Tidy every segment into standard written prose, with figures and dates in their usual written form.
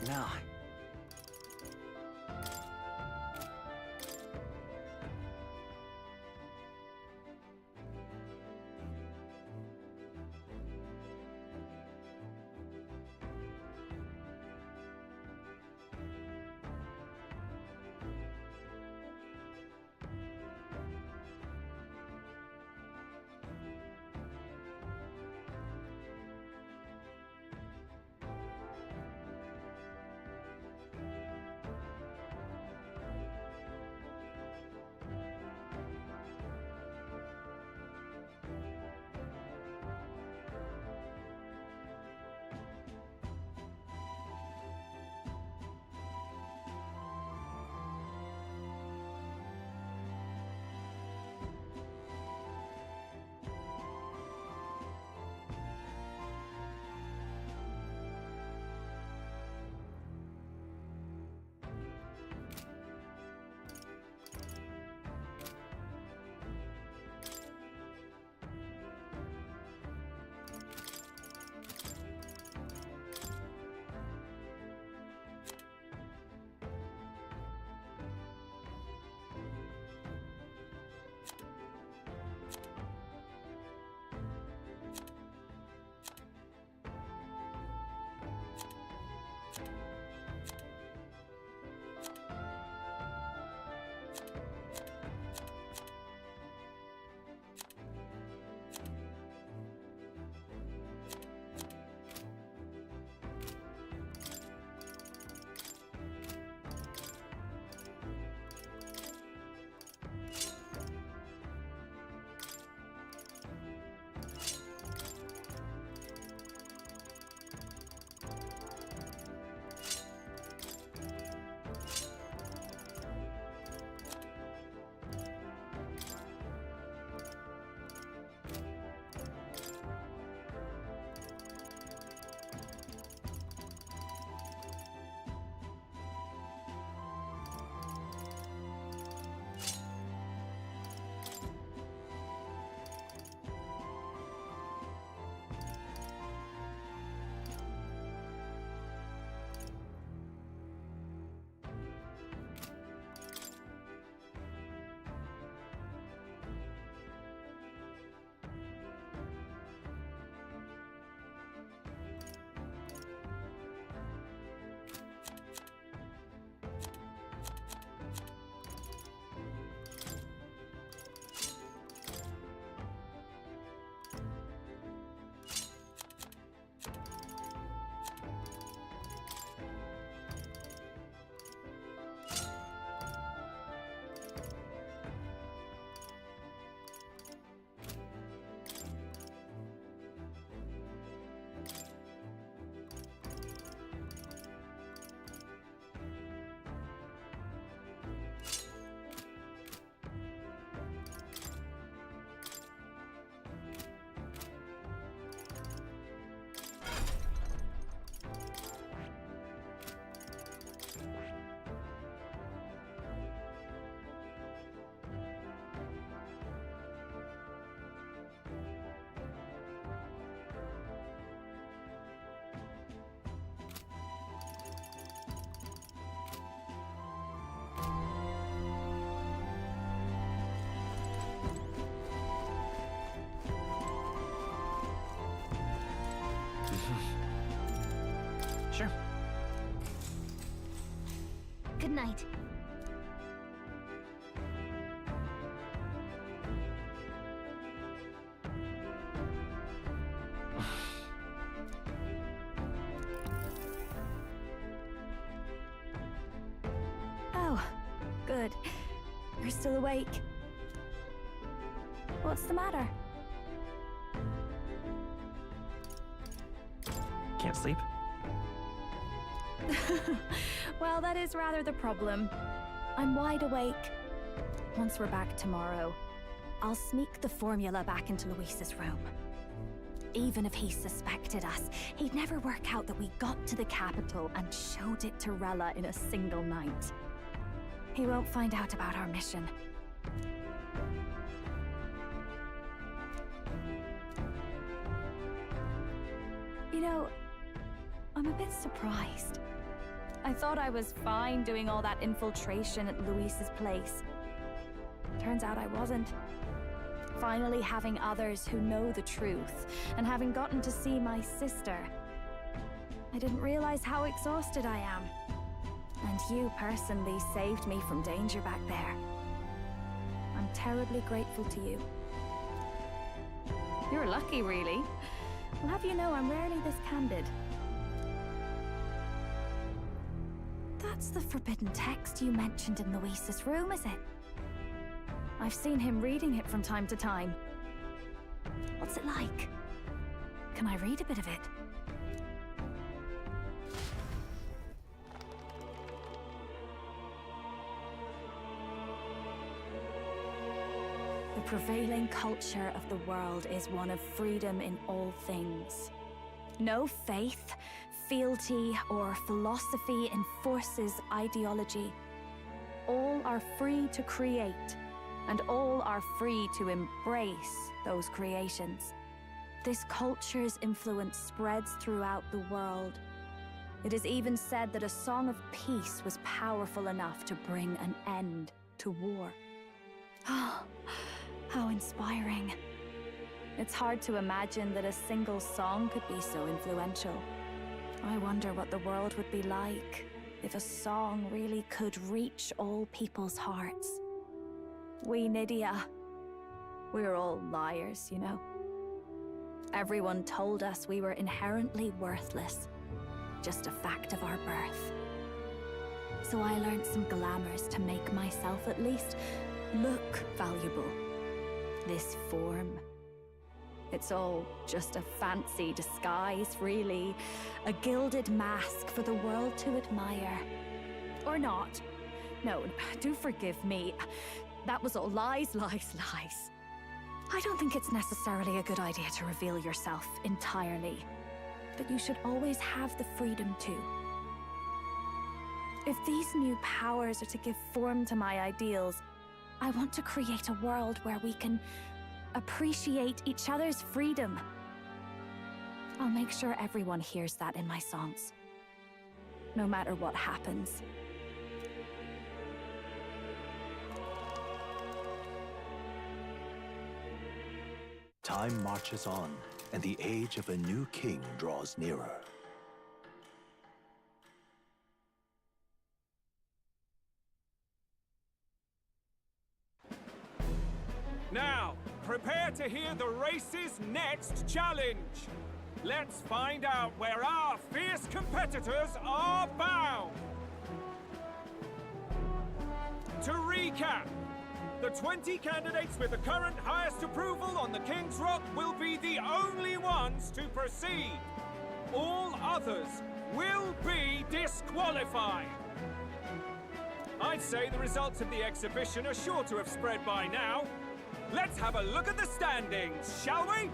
What now? Sure. Good night. Oh, good. You're still awake. What's the matter? Can't sleep? Well, that is rather the problem. I'm wide awake. Once we're back tomorrow, I'll sneak the formula back into Luis's room. Even if he suspected us, he'd never work out that we got to the capital and showed it to Rella in a single night. He won't find out about our mission. You know, I'm a bit surprised. I thought I was fine doing all that infiltration at Luis's place. Turns out I wasn't. Finally having others who know the truth, and having gotten to see my sister, I didn't realize how exhausted I am. And you personally saved me from danger back there. I'm terribly grateful to you. You're lucky, really. I'll have you know I'm rarely this candid. That's the forbidden text you mentioned in Luis's room, is it? I've seen him reading it from time to time. What's it like? Can I read a bit of it? The prevailing culture of the world is one of freedom in all things. No faith, fealty, or philosophy enforces ideology. All are free to create, and all are free to embrace those creations. This culture's influence spreads throughout the world. It is even said that a song of peace was powerful enough to bring an end to war. Ah, how inspiring. It's hard to imagine that a single song could be so influential. I wonder what the world would be like if a song really could reach all people's hearts. We Nydia, we're all liars, you know. Everyone told us we were inherently worthless, just a fact of our birth. So I learned some glamours to make myself at least look valuable. This form, it's all just a fancy disguise, really. A gilded mask for the world to admire. Or not. No, do forgive me. That was all lies, lies, lies. I don't think it's necessarily a good idea to reveal yourself entirely. But you should always have the freedom to. If these new powers are to give form to my ideals, I want to create a world where we can appreciate each other's freedom. I'll make sure everyone hears that in my songs. No matter what happens. Time marches on, and the age of a new king draws nearer. Now, prepare to hear the race's next challenge. Let's find out where our fierce competitors are bound. To recap, the 20 candidates with the current highest approval on the King's Rock will be the only ones to proceed. All others will be disqualified. I'd say the results of the exhibition are sure to have spread by now. Let's have a look at the standings, shall we?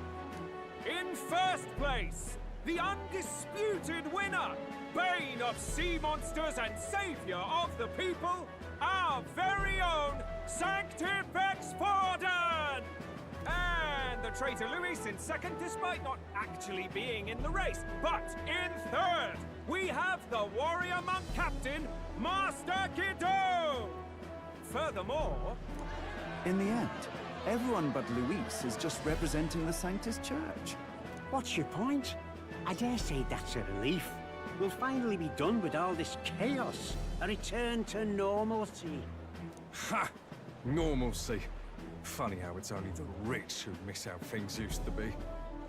In first place, the undisputed winner, bane of sea monsters and savior of the people, our very own Sanctifex Forden! And the traitor Luis in second, despite not actually being in the race. But in third, we have the warrior monk captain, Master Guido! Furthermore... In the end, everyone but Luis is just representing the Sanctus Church. What's your point? I dare say that's a relief. We'll finally be done with all this chaos. A return to normalcy. Ha! Normalcy. Funny how it's only the rich who miss how things used to be.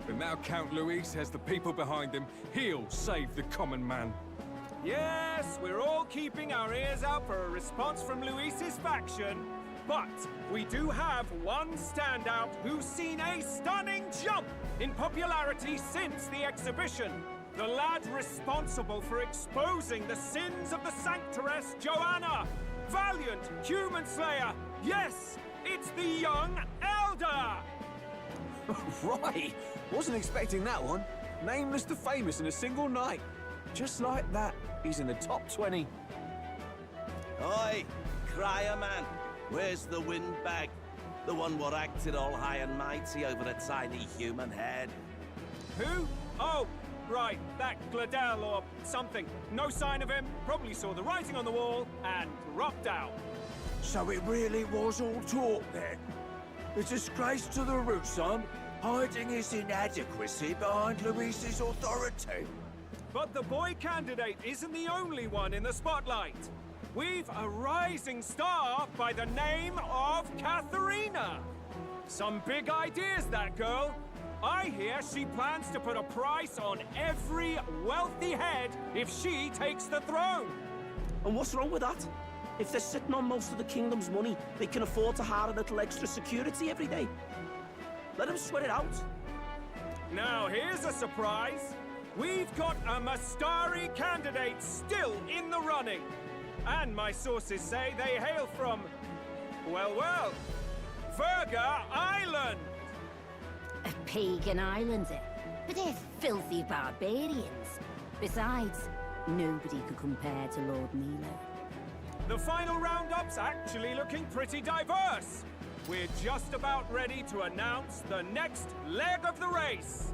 But now Count Luis has the people behind him. He'll save the common man. Yes, we're all keeping our ears out for a response from Luis's faction. But we do have one standout who's seen a stunning jump in popularity since the exhibition. The lad responsible for exposing the sins of the Sanctoress Joanna. Valiant human slayer. Yes, it's the young Elder. Right! Wasn't expecting that one. Nameless to famous in a single night. Just like that, he's in the top 20. Oi, crier man. Where's the windbag? The one what acted all high and mighty over a tiny human head. Who? Oh, Right, that Gladel or something. No sign of him, probably saw the writing on the wall, and dropped out. So it really was all talk then? A disgrace to the Russon, hiding his inadequacy behind Luis's authority. But the boy candidate isn't the only one in the spotlight. We've a rising star by the name of Katharina. Some big ideas, that girl. I hear she plans to put a price on every wealthy head if she takes the throne. And what's wrong with that? If they're sitting on most of the kingdom's money, they can afford to hire a little extra security every day. Let them sweat it out. Now here's a surprise. We've got a Mastari candidate still in the running. And my sources say they hail from, well, Verga Island. A pagan island, eh? But they're filthy barbarians. Besides, nobody could compare to Lord Milo. The final roundup's actually looking pretty diverse. We're just about ready to announce the next leg of the race.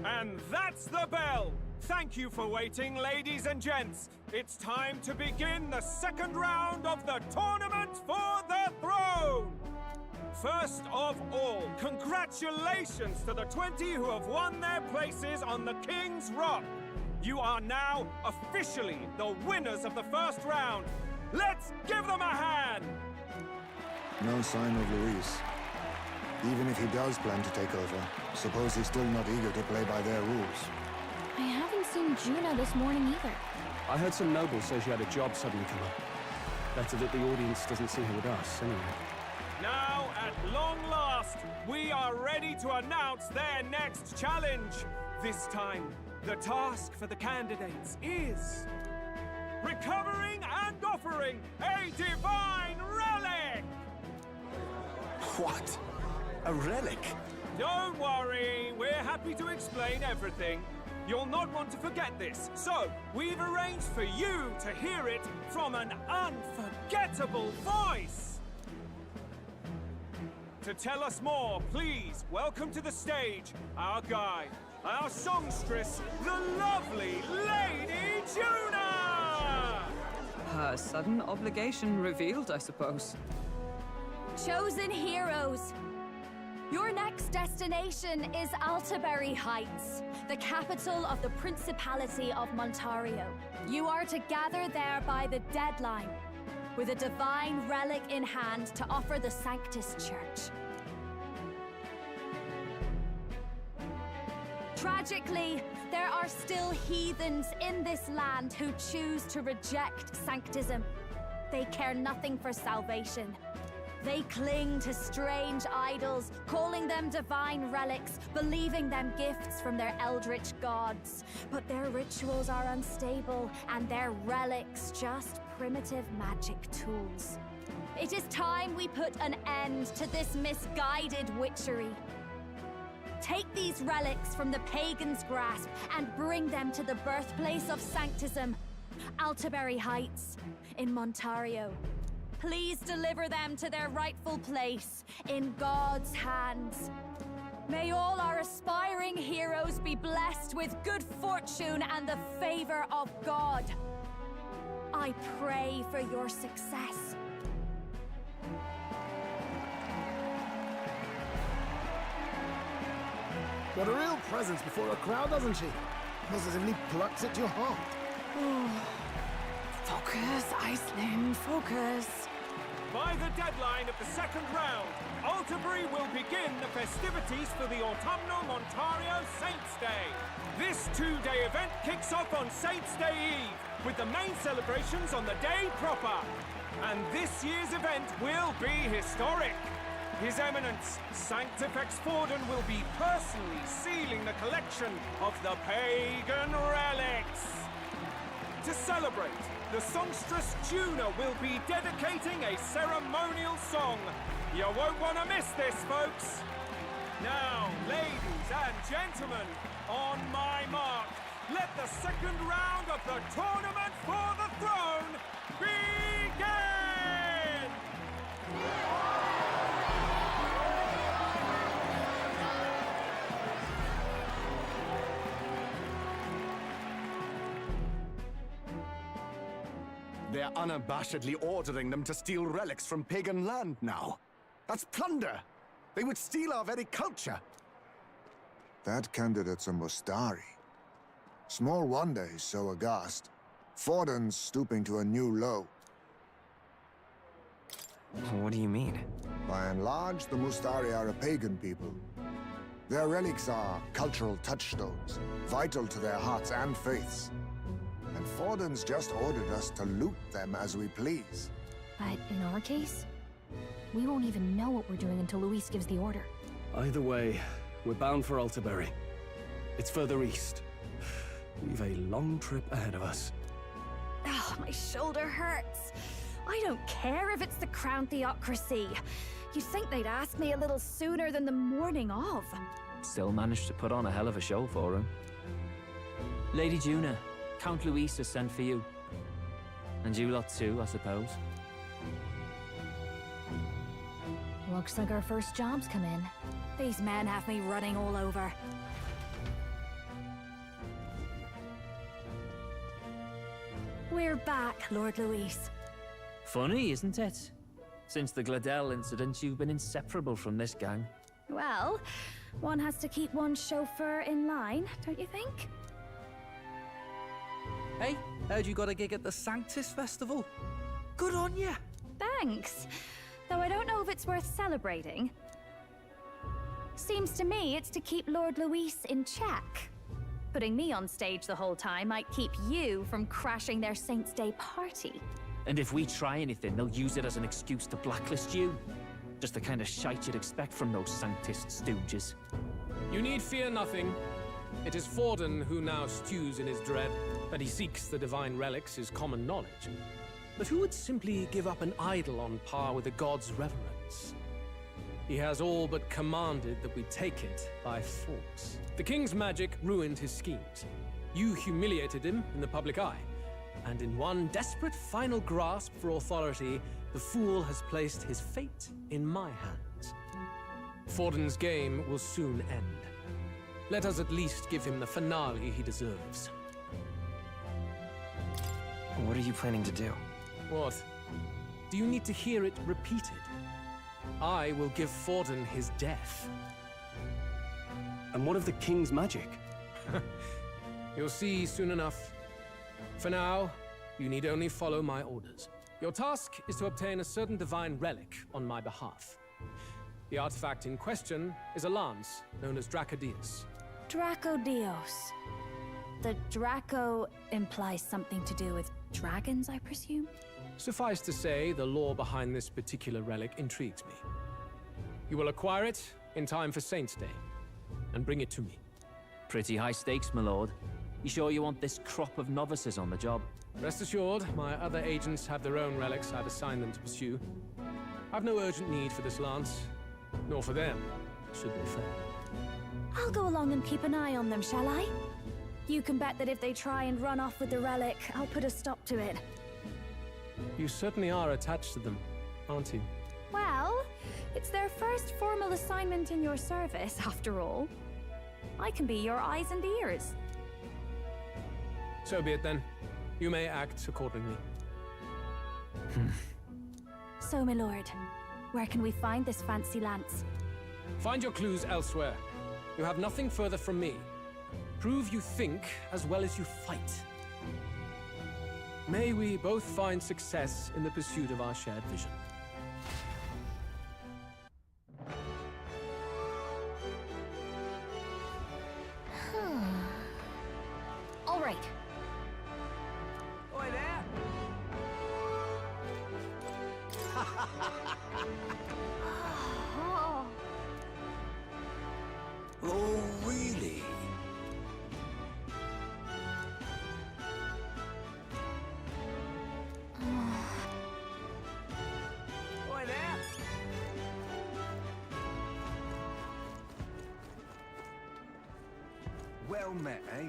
And that's the bell! Thank you for waiting, ladies and gents. It's time to begin the second round of the tournament for the throne! First of all, congratulations to the 20 who have won their places on the King's Rock. You are now officially the winners of the first round. Let's give them a hand! No sign of Luis. Even if he does plan to take over, suppose he's still not eager to play by their rules. I haven't seen Juno this morning either. I heard some nobles say she had a job suddenly come up. Better that the audience doesn't see her with us, anyway. Now, at long last, we are ready to announce their next challenge. This time, the task for the candidates is recovering and offering a divine relic! What? A relic? Don't worry, we're happy to explain everything. You'll not want to forget this, so we've arranged for you to hear it from an unforgettable voice. To tell us more, please welcome to the stage our guide, our songstress, the lovely Lady Juna! Her sudden obligation revealed, I suppose. Chosen heroes! Your next destination is Altaberry Heights, the capital of the Principality of Montario. You are to gather there by the deadline, with a divine relic in hand to offer the Sanctus Church. Tragically, there are still heathens in this land who choose to reject Sanctism. They care nothing for salvation. They cling to strange idols, calling them divine relics, believing them gifts from their eldritch gods. But their rituals are unstable, and their relics just primitive magic tools. It is time we put an end to this misguided witchery. Take these relics from the pagan's grasp and bring them to the birthplace of Sanctism, Altaberry Heights, in Montario. Please deliver them to their rightful place in God's hands. May all our aspiring heroes be blessed with good fortune and the favor of God. I pray for your success. Got a real presence before a crowd, doesn't she? Positively plucks at your heart. Focus, Iceland, focus. By the deadline of the second round, Altaberry will begin the festivities for the autumnal Montario Saints' Day. This two-day event kicks off on Saints' Day Eve, with the main celebrations on the day proper. And this year's event will be historic. His Eminence, Sanctifex Forden, will be personally sealing the collection of the pagan relics. To celebrate, the songstress Juna will be dedicating a ceremonial song. You won't want to miss this, folks. Now, ladies and gentlemen, on my mark, let the second round of the Tournament for the Throne begin! They're unabashedly ordering them to steal relics from pagan land now. That's plunder! They would steal our very culture! That candidate's a Mustari. Small wonder he's so aghast. Forden's stooping to a new low. What do you mean? By and large, the Mustari are a pagan people. Their relics are cultural touchstones, vital to their hearts and faiths. And Forden's just ordered us to loot them as we please. But in our case, we won't even know what we're doing until Luis gives the order. Either way, we're bound for Altabury. It's further east. We've a long trip ahead of us. Oh, my shoulder hurts. I don't care if it's the Crown Theocracy. You'd think they'd ask me a little sooner than the morning of. Still managed to put on a hell of a show for him. Lady Juna, Count Luis has sent for you. And you lot too, I suppose. Looks like our first job's come in. These men have me running all over. We're back, Lord Luis. Funny, isn't it? Since the Gladel incident, you've been inseparable from this gang. Well, one has to keep one's chauffeur in line, don't you think? Hey, heard you got a gig at the Sanctus Festival? Good on ya! Thanks. Though I don't know if it's worth celebrating. Seems to me it's to keep Lord Luis in check. Putting me on stage the whole time might keep you from crashing their Saints' Day party. And if we try anything, they'll use it as an excuse to blacklist you. Just the kind of shite you'd expect from those Sanctist stooges. You need fear nothing. It is Forden who now stews in his dread. That he seeks the divine relics is common knowledge. But who would simply give up an idol on par with the god's reverence? He has all but commanded that we take it by force. The king's magic ruined his schemes. You humiliated him in the public eye. And in one desperate final grasp for authority, the fool has placed his fate in my hands. Forden's game will soon end. Let us at least give him the finale he deserves. What are you planning to do? What? Do you need to hear it repeated? I will give Forden his death. And what of the king's magic? You'll see soon enough. For now, you need only follow my orders. Your task is to obtain a certain divine relic on my behalf. The artifact in question is a lance known as Dracodius. Dracodios. The Draco implies something to do with dragons, I presume? Suffice to say, the lore behind this particular relic intrigues me. You will acquire it in time for Saints' Day, and bring it to me. Pretty high stakes, my lord. You sure you want this crop of novices on the job? Rest assured, my other agents have their own relics I've assigned them to pursue. I've no urgent need for this lance, nor for them, should they fail. I'll go along and keep an eye on them, shall I? You can bet that if they try and run off with the relic, I'll put a stop to it. You certainly are attached to them, aren't you? Well, it's their first formal assignment in your service, after all. I can be your eyes and ears. So be it then. You may act accordingly. So, my lord, where can we find this fancy lance? Find your clues elsewhere. You have nothing further from me. Prove you think as well as you fight. May we both find success in the pursuit of our shared vision. All right. Oi there! Oh, really? Oi there! Well met, eh?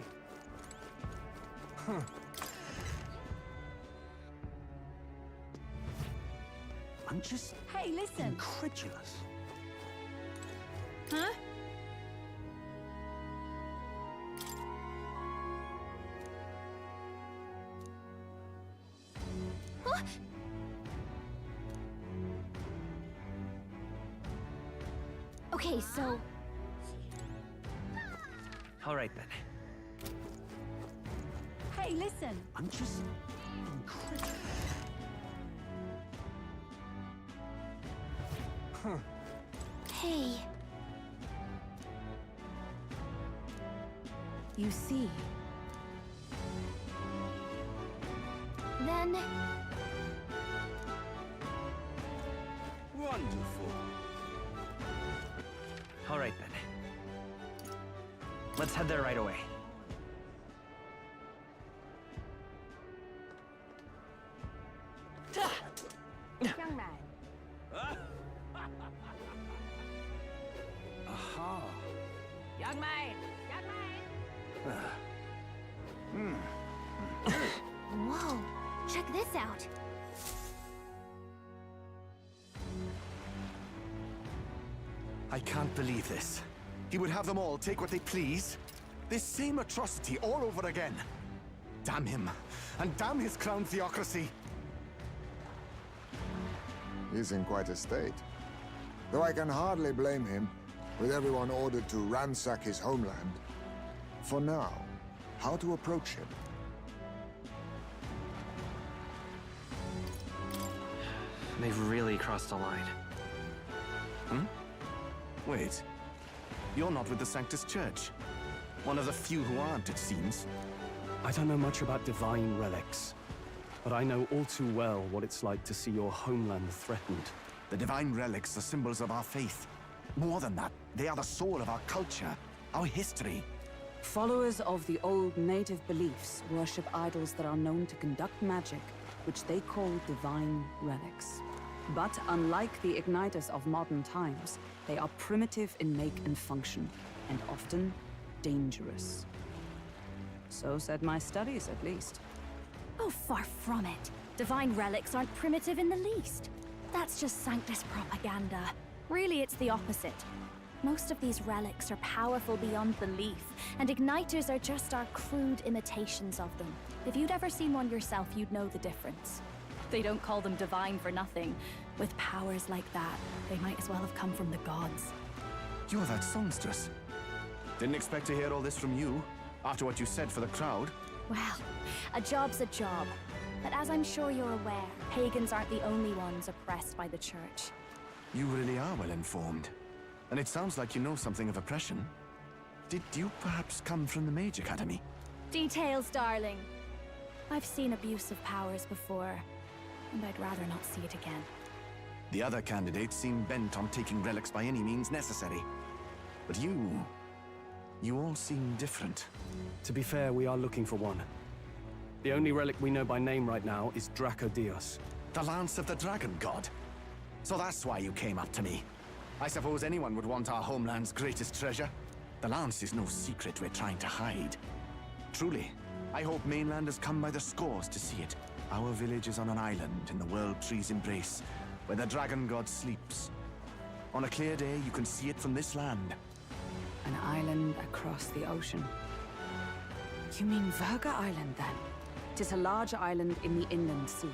I'm just Hey, listen. incredulous. Huh? Huh? Okay, so... All right, then. Hey, listen. I'm just incredulous. Hey. You see, Then... Wonderful. All right, then. Let's head there right away. young man. Aha. Young man. Young man. Whoa, check this out. I can't believe this. He would have them all take what they please. This same atrocity all over again. Damn him. And damn his crown theocracy. He's in quite a state. Though I can hardly blame him, with everyone ordered to ransack his homeland. For now, how to approach him? They've really crossed the line. Wait. You're not with the Sanctus Church. One of the few who aren't, it seems. I don't know much about divine relics, but I know all too well what it's like to see your homeland threatened. The divine relics are symbols of our faith. More than that, they are the soul of our culture, our history. Followers of the old native beliefs worship idols that are known to conduct magic, which they call divine relics. But unlike the igniters of modern times, they are primitive in make and function, and often dangerous. So said my studies, at least. Oh, far from it. Divine relics aren't primitive in the least. That's just Sanctus propaganda. Really, it's the opposite. Most of these relics are powerful beyond belief, and igniters are just our crude imitations of them. If you'd ever seen one yourself, you'd know the difference. They don't call them divine for nothing. With powers like that, they might as well have come from the gods. You're that songstress. Didn't expect to hear all this from you, after what you said for the crowd. Well, a job's a job. But as I'm sure you're aware, pagans aren't the only ones oppressed by the church. You really are well informed. And it sounds like you know something of oppression. Did you perhaps come from the Mage Academy? Details, darling. I've seen abuse of powers before, and I'd rather not see it again. The other candidates seem bent on taking relics by any means necessary. But you all seem different. To be fair, we are looking for one. The only relic we know by name right now is Dracodios. The Lance of the Dragon God. So that's why you came up to me. I suppose anyone would want our homeland's greatest treasure. The Lance is no secret we're trying to hide. Truly, I hope mainlanders come by the scores to see it. Our village is on an island in the World Tree's embrace, where the Dragon God sleeps. On a clear day, you can see it from this land. An island across the ocean. You mean Verga Island, then? 'Tis a large island in the inland sea.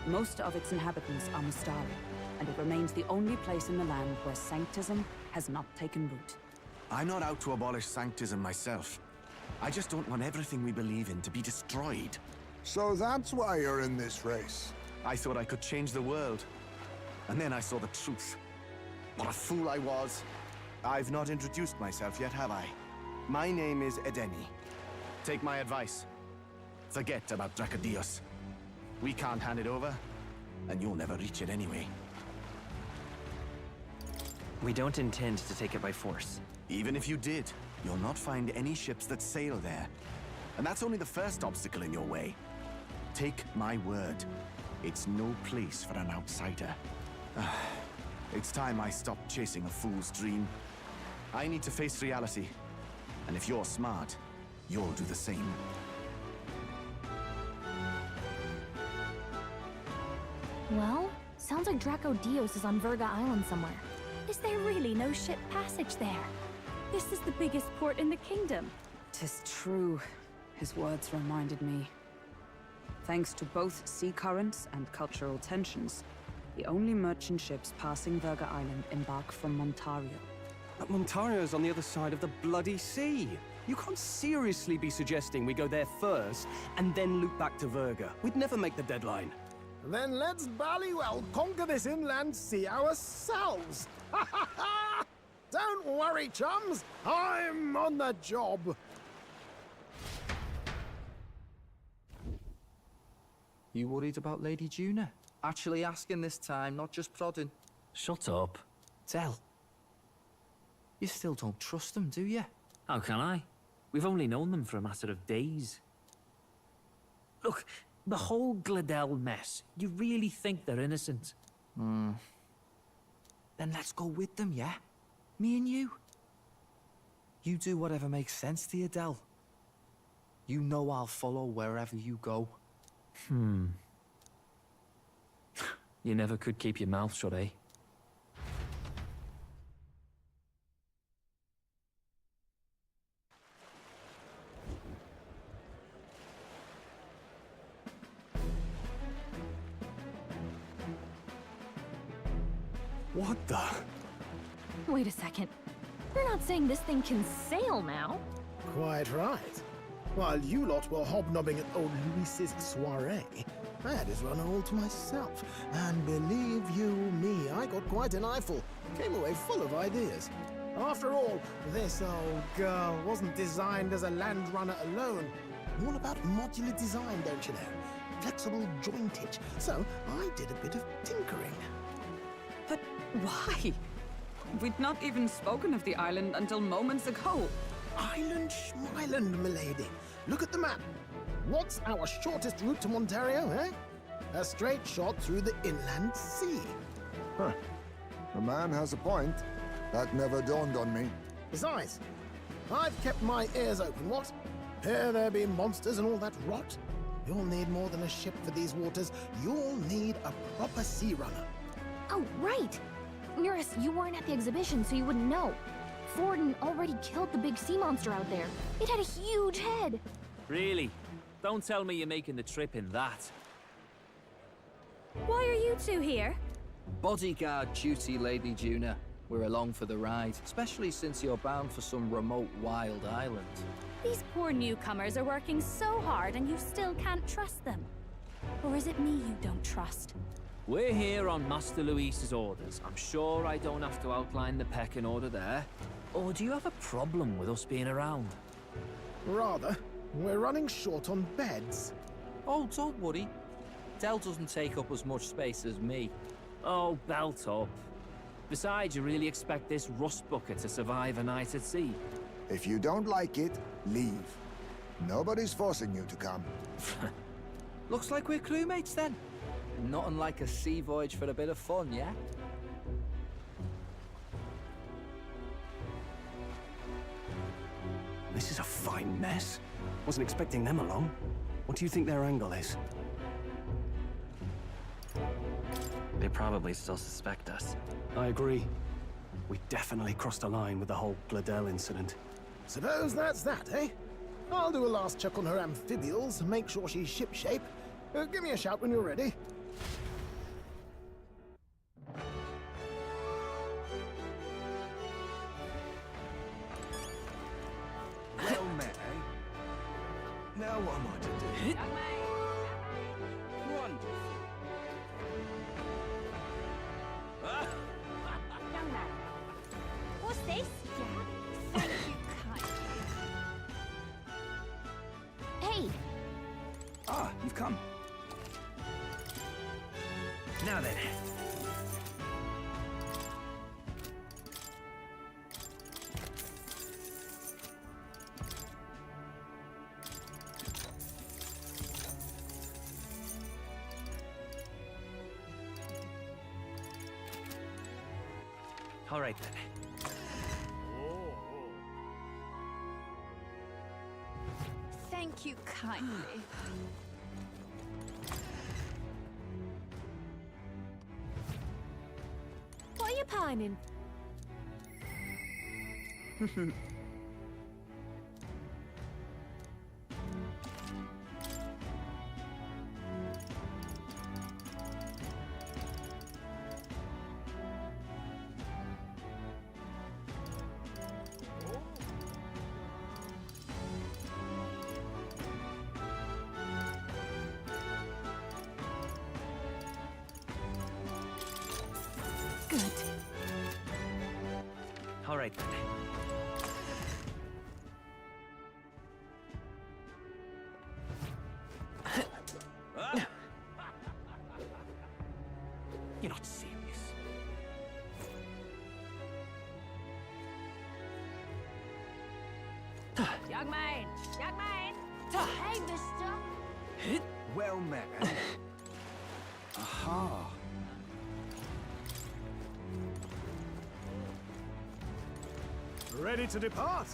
Most of its inhabitants are Mustari, and it remains the only place in the land where Sanctism has not taken root. I'm not out to abolish Sanctism myself. I just don't want everything we believe in to be destroyed. So that's why you're in this race. I thought I could change the world. And then I saw the truth. What a fool I was. I've not introduced myself yet, have I? My name is Edeni. Take my advice. Forget about Dracodios. We can't hand it over, and you'll never reach it anyway. We don't intend to take it by force. Even if you did, you'll not find any ships that sail there. And that's only the first obstacle in your way. Take my word. It's no place for an outsider. It's time I stopped chasing a fool's dream. I need to face reality. And if you're smart, you'll do the same. Well, sounds like Draco Dios is on Verga Island somewhere. Is there really no ship passage there? This is the biggest port in the kingdom. 'Tis true. His words reminded me. Thanks to both sea currents and cultural tensions, the only merchant ships passing Verga Island embark from Montario. But Montario's on the other side of the bloody sea. You can't seriously be suggesting we go there first and then loop back to Verga. We'd never make the deadline. Then let's ballywell conquer this inland sea ourselves! Ha ha ha! Don't worry, chums! I'm on the job! You worried about Lady Juna? Actually asking this time, not just prodding. Shut up. Tell. You still don't trust them, do you? How can I? We've only known them for a matter of days. Look, the whole Gladel mess, you really think they're innocent? Then let's go with them, yeah? Me and you. You do whatever makes sense to you, Del. You know I'll follow wherever you go. You never could keep your mouth shut, eh? What the? Wait a second. You're not saying this thing can sail now? Quite right. While you lot were hobnobbing at old Luis's soiree, I had his run all to myself. And believe you me, I got quite an eyeful. Came away full of ideas. After all, this old girl wasn't designed as a land runner alone. All about modular design, don't you know? Flexible jointage. So I did a bit of tinkering. But why? We'd not even spoken of the island until moments ago. Island Schmyland, milady. Look at the map. What's our shortest route to Montario, eh? A straight shot through the inland sea. Huh. The man has a point. That never dawned on me. Besides, I've kept my ears open, what? Here there be monsters and all that rot. You'll need more than a ship for these waters. You'll need a proper sea runner. Oh, right! Eurus, you weren't at the exhibition, so you wouldn't know. Forden already killed the big sea monster out there. It had a huge head. Really? Don't tell me you're making the trip in that. Why are you two here? Bodyguard duty, Lady Juna. We're along for the ride, especially since you're bound for some remote wild island. These poor newcomers are working so hard and you still can't trust them. Or is it me you don't trust? We're here on Master Luis's orders. I'm sure I don't have to outline the pecking order there. Or do you have a problem with us being around? Rather. We're running short on beds. Oh, don't worry. Del doesn't take up as much space as me. Oh, belt up. Besides, you really expect this rust bucket to survive a night at sea? If you don't like it, leave. Nobody's forcing you to come. Looks like we're crewmates then. Not unlike a sea voyage for a bit of fun, yeah? This is a fine mess. Wasn't expecting them along. What do you think their angle is? They probably still suspect us. I agree. We definitely crossed a line with the whole Gladel incident. Suppose that's that, eh? I'll do a last check on her amphibials, make sure she's shipshape. Give me a shout when you're ready. Well met, eh? Now what am I to do? Wonderful. What's this? Yeah. Thank you kindly. Hey! Ah, you've come. Now then. All right, then. Thank you kindly. mining. Good. All right. You're not serious. Young man! Young man! Hey, mister! Well met. Aha. Ready to depart?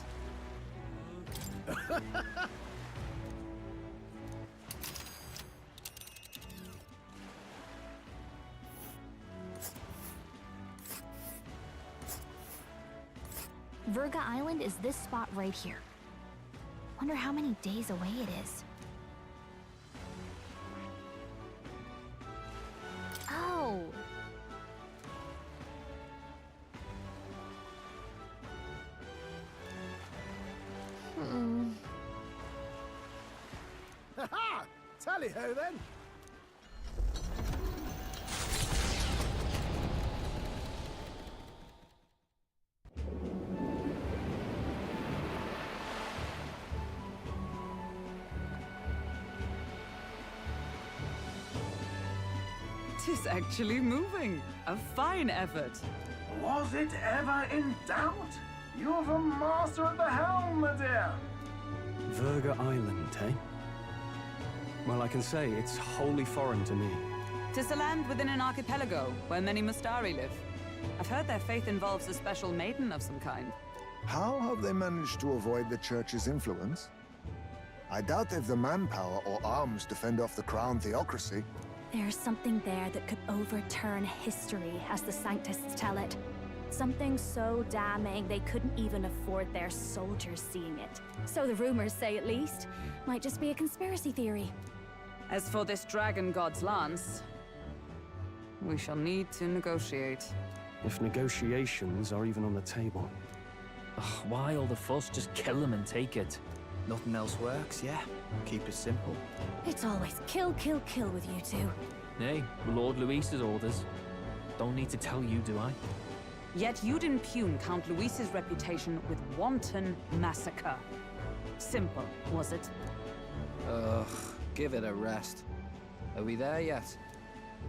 Verga Island is this spot right here. Wonder how many days away it is. Oh. Ha-ha! Tally-ho then! Tis actually moving. A fine effort. Was it ever in doubt? You're the master of the helm, my dear. Verga Island, eh? Well, I can say it's wholly foreign to me. Tis a land within an archipelago where many Mustari live. I've heard their faith involves a special maiden of some kind. How have they managed to avoid the Church's influence? I doubt they've the manpower or arms to fend off the Crown theocracy. There's something there that could overturn history, as the Sanctists tell it. Something so damning they couldn't even afford their soldiers seeing it. So the rumors say, at least. Might just be a conspiracy theory. As for this dragon god's lance, we shall need to negotiate. If negotiations are even on the table. Ugh, why all the fuss? Just kill them and take it. Nothing else works, yeah? Keep it simple. It's always kill, kill, kill with you two. Hey, Lord Luis's orders. Don't need to tell you, do I? Yet you'd impugn Count Luis's reputation with wanton massacre. Simple, was it? Ugh, give it a rest. Are we there yet?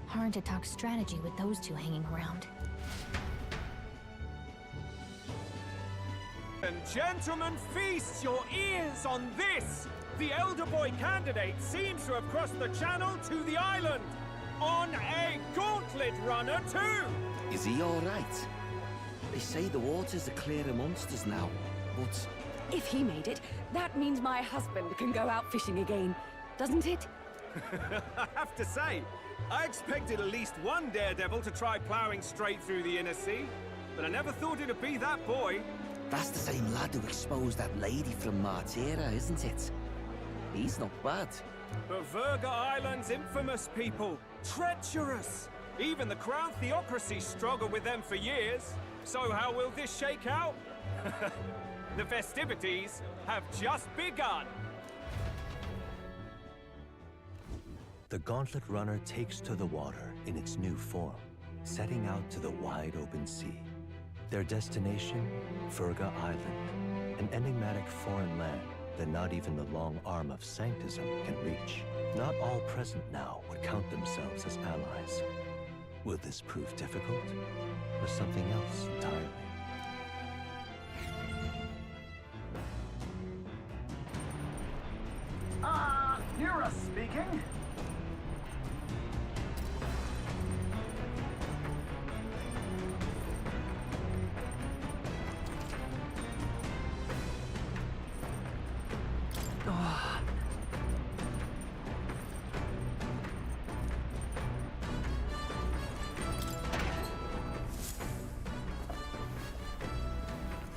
Hard to talk strategy with those two hanging around. And gentlemen, feast your ears on this! The Elder Boy candidate seems to have crossed the channel to the island! On a gauntlet runner, too! Is he all right? They say the waters are clear of monsters now, but... If he made it, that means my husband can go out fishing again, doesn't it? I have to say, I expected at least one daredevil to try plowing straight through the inner sea, but I never thought it'd be that boy. That's the same lad who exposed that lady from Martira, isn't it? He's not bad. But Verga Island's infamous people. Treacherous! Even the Crown theocracy struggled with them for years. So how will this shake out? The festivities have just begun. The Gauntlet Runner takes to the water in its new form, setting out to the wide open sea. Their destination, Verga Island, an enigmatic foreign land that not even the long arm of Sanctism can reach. Not all present now would count themselves as allies. Will this prove difficult, or something else entirely? Yura speaking.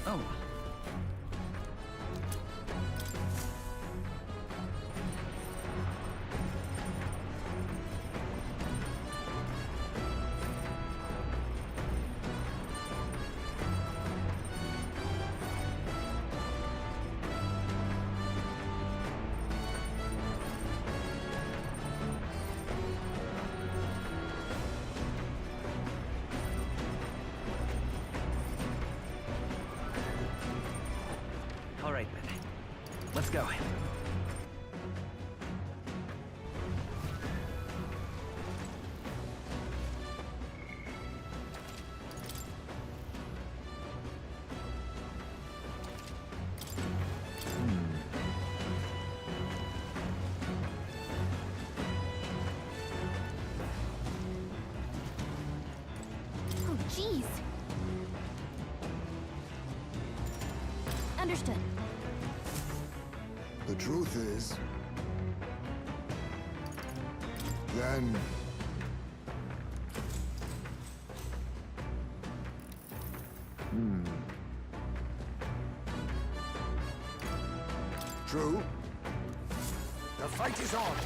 Oh. All right, then. Let's go. Oh, jeez. Understood. The truth is... Then... True. The fight is on.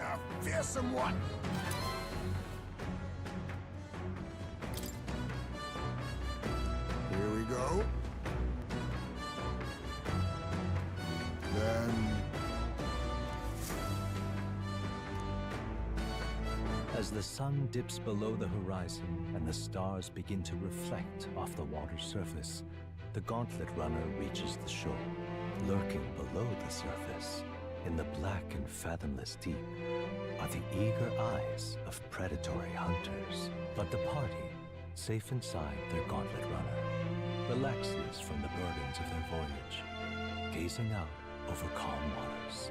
A fearsome one. Here we go. Then... As the sun dips below the horizon and the stars begin to reflect off the water's surface, the Gauntlet Runner reaches the shore. Lurking below the surface, in the black and fathomless deep, are the eager eyes of predatory hunters. But the party, safe inside their Gauntlet Runner, relaxes from the burdens of their voyage, gazing out over calm waters.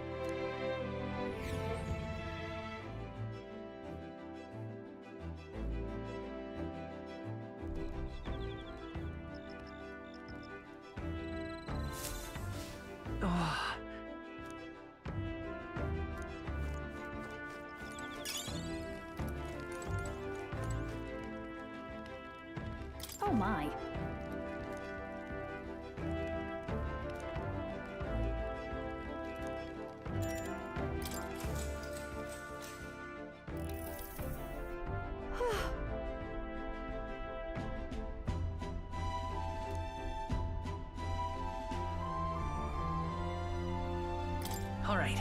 Oh my. All right.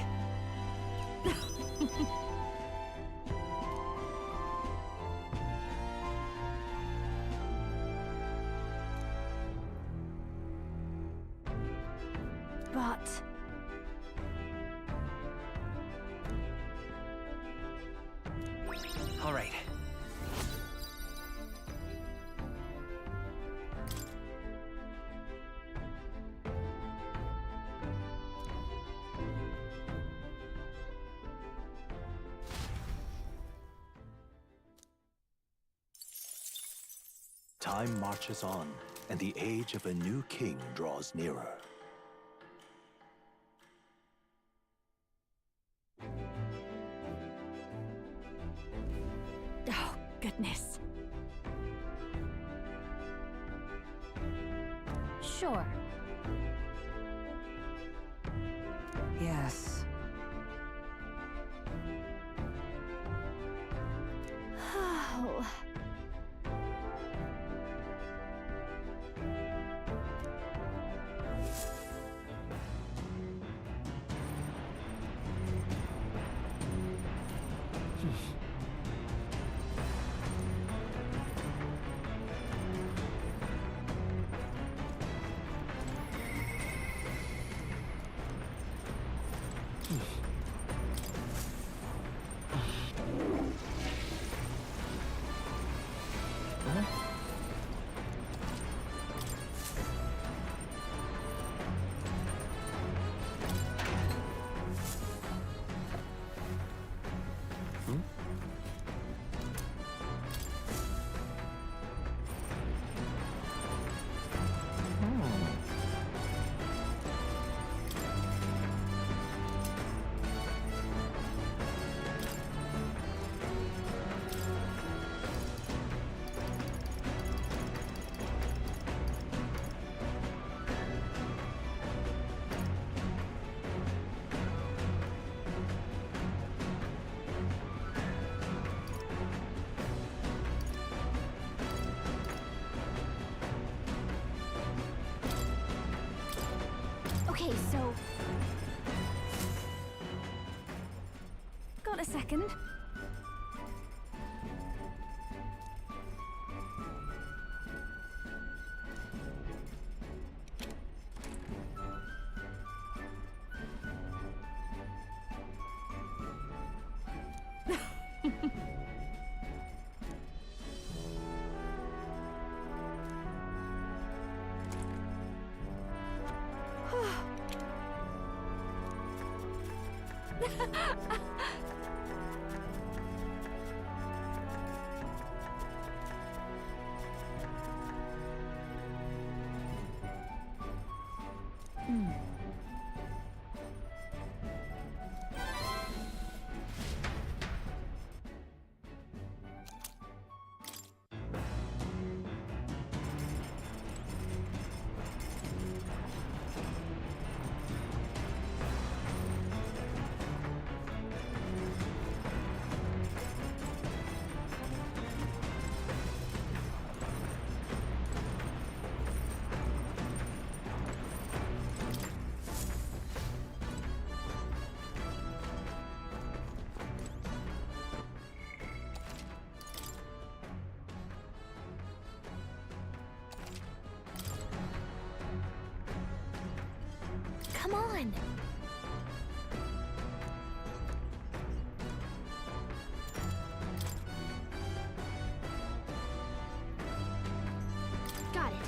But... All right. Time marches on, and the age of a new king draws nearer. Oh, goodness. Sure. Yes. Oh. Okay, so... Got a second? Come on! Got it.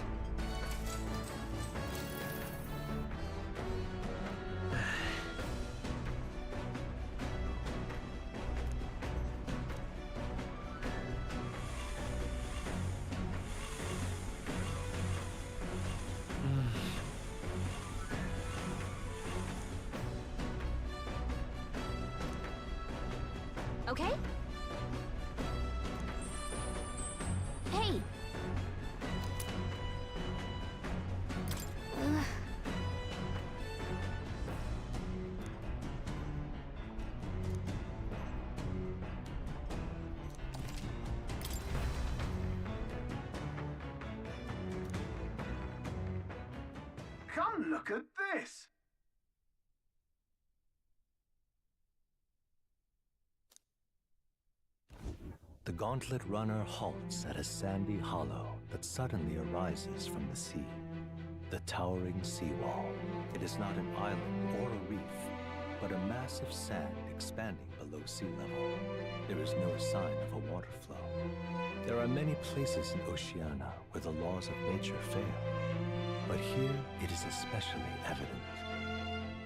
Okay? Hey! Come look at this! The Gauntlet Runner halts at a sandy hollow that suddenly arises from the sea. The towering seawall. It is not an island or a reef, but a mass of sand expanding below sea level. There is no sign of a water flow. There are many places in Oceania where the laws of nature fail, but here it is especially evident.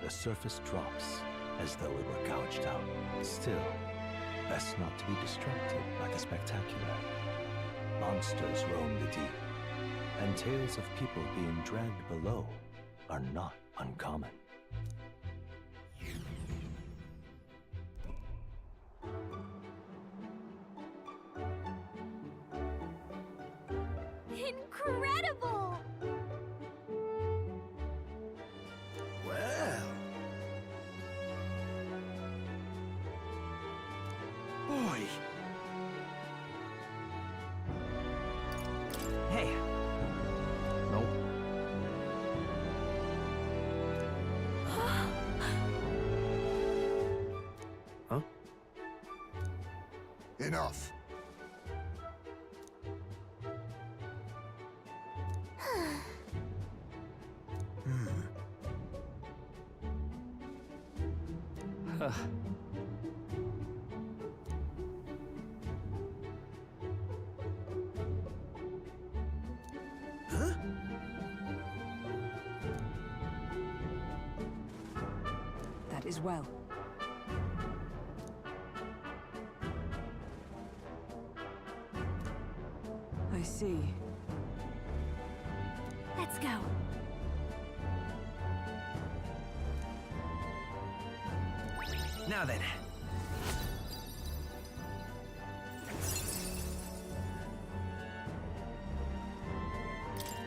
The surface drops as though it were gouged out. Still, best not to be distracted by the spectacular. Monsters roam the deep, and tales of people being dragged below are not uncommon. Incredible! Well. Boy. Hey. Nope. Huh? Enough. That is well. I see. Let's go. Now then.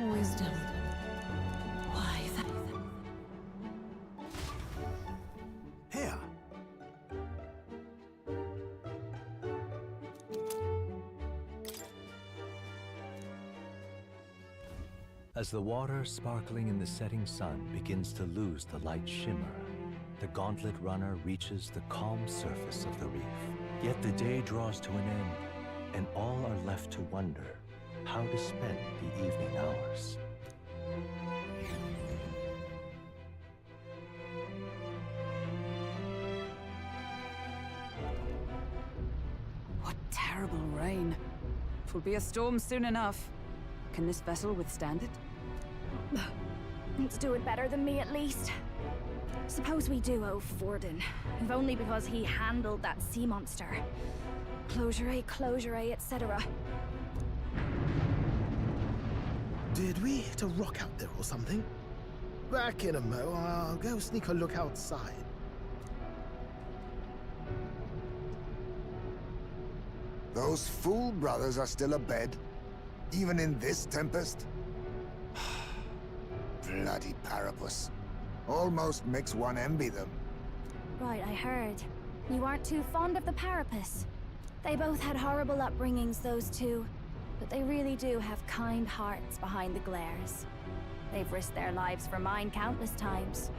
Wisdom. Why that? Here. As the water sparkling in the setting sun begins to lose the light shimmer, the gauntlet runner reaches the calm surface of the reef. Yet the day draws to an end, and all are left to wonder how to spend the evening hours. What terrible rain. It will be a storm soon enough. Can this vessel withstand it? It's doing better than me, at least. Suppose we do owe Forden, if only because he handled that sea monster. Closure, etc. Did we hit a rock out there or something? Back in a mo, I'll go sneak a look outside. Those fool brothers are still abed, even in this tempest? Bloody Paripus. Almost makes one envy them. Right, I heard. You aren't too fond of the Paripus. They both had horrible upbringings, those two. But they really do have kind hearts behind the glares. They've risked their lives for mine countless times.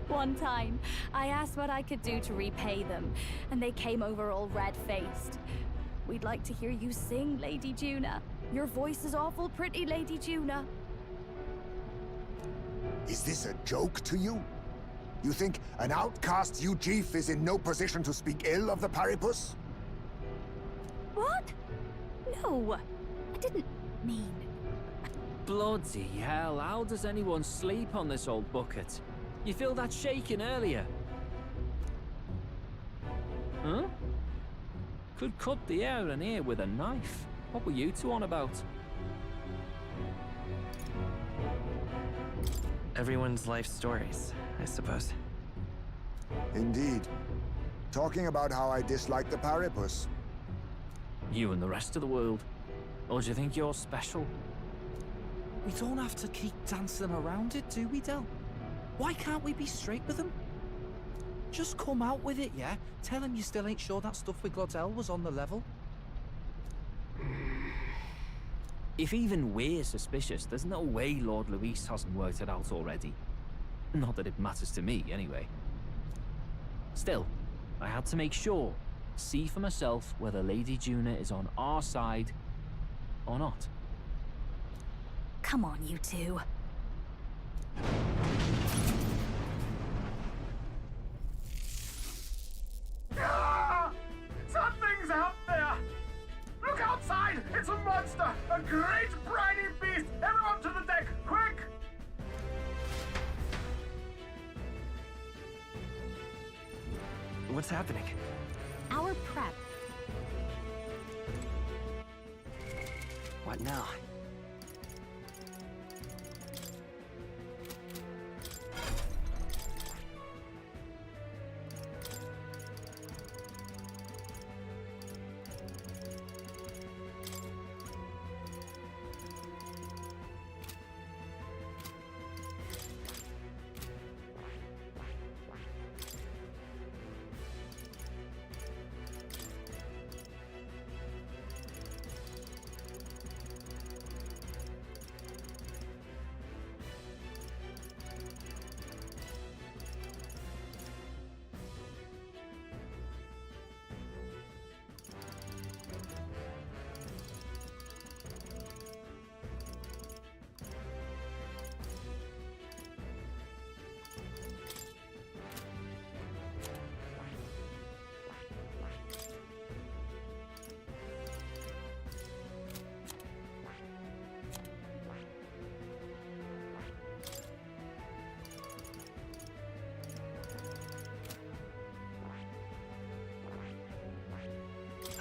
One time, I asked what I could do to repay them, and they came over all red-faced. We'd like to hear you sing, Lady Juna. Your voice is awful pretty, Lady Juna. Is this a joke to you? You think an outcast Ujif is in no position to speak ill of the Paripus? What? No, I didn't mean... Bloody hell, how does anyone sleep on this old bucket? You feel that shaking earlier? Huh? Could cut the air in here with a knife. What were you two on about? Everyone's life stories, I suppose. Indeed. Talking about how I dislike the Paripus. You and the rest of the world. Or do you think you're special? We don't have to keep dancing around it, do we, Del? Why can't we be straight with him? Just come out with it, yeah? Tell him you still ain't sure that stuff with Glottel was on the level. If even we're suspicious, there's no way Lord Luis hasn't worked it out already. Not that it matters to me, anyway. Still, I had to make sure, see for myself whether Lady Juna is on our side or not. Come on, you two. Ah! Something's out there! Look outside! It's a monster! A great briny beast! Everyone to the deck! Quick! What's happening? Our prep. What now?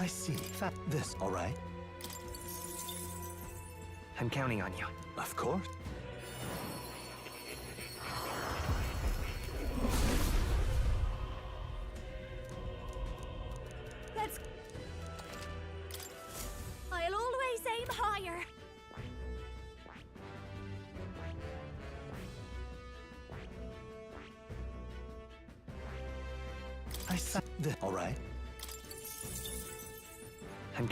I see. This, all right? I'm counting on you. Of course. Let's... I'll always aim higher. I see. This, all right? I'm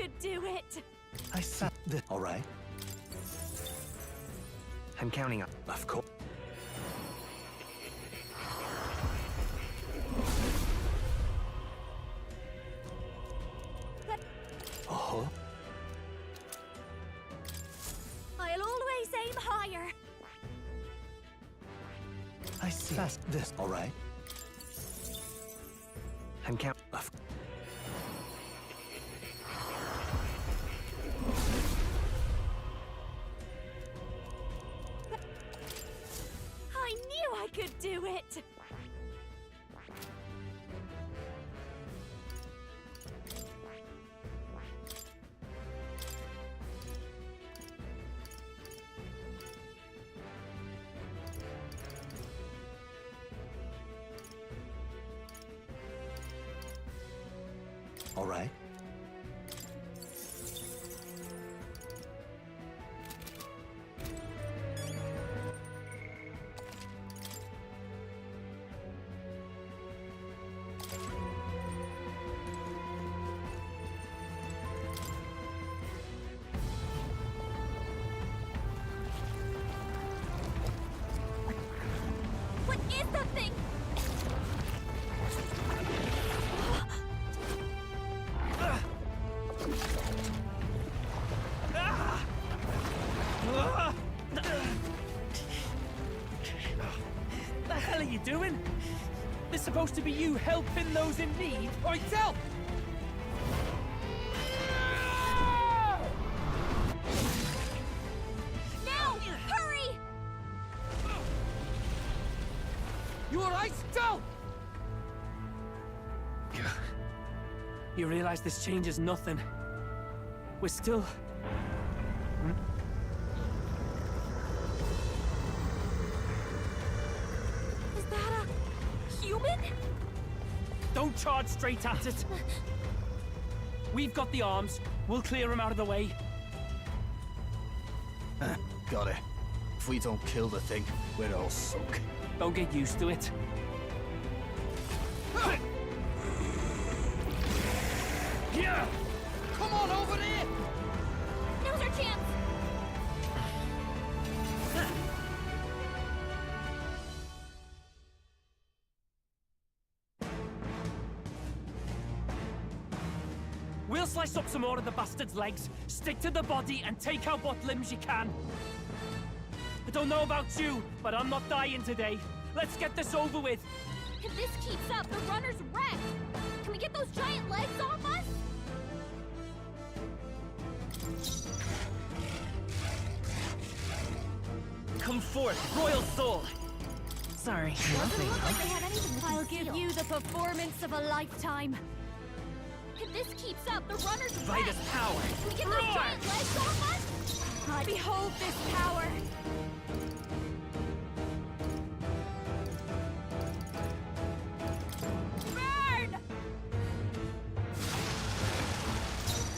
could do it! I said this. All right. I'm counting on. Of course. Uh-huh. I'll always aim higher. I see. This. All right. I'm counting. I knew I could do it! All right. What is that thing? The hell are you doing? This supposed to be you helping those in need. Right, tell! Now! Hurry! You alright, Del? You realize this changes nothing. We're still... Is that a human? Don't charge straight at it. We've got the arms. We'll clear him out of the way. Got it. If we don't kill the thing, we're all sunk. Don't get used to it. Yeah! Come on over there! Now's our chance! We'll slice up some more of the bastard's legs, stick to the body, and take out what limbs you can. I don't know about you, but I'm not dying today. Let's get this over with. If this keeps up, the runner's wrecked! Can we get those giant legs off us? Come forth, royal soul! Sorry. Doesn't look like they had anything. I'll give you the performance of a lifetime. If this keeps up, the runner's Vitus wrecked! power! Can we get those giant legs off us? Behold this power! Burn!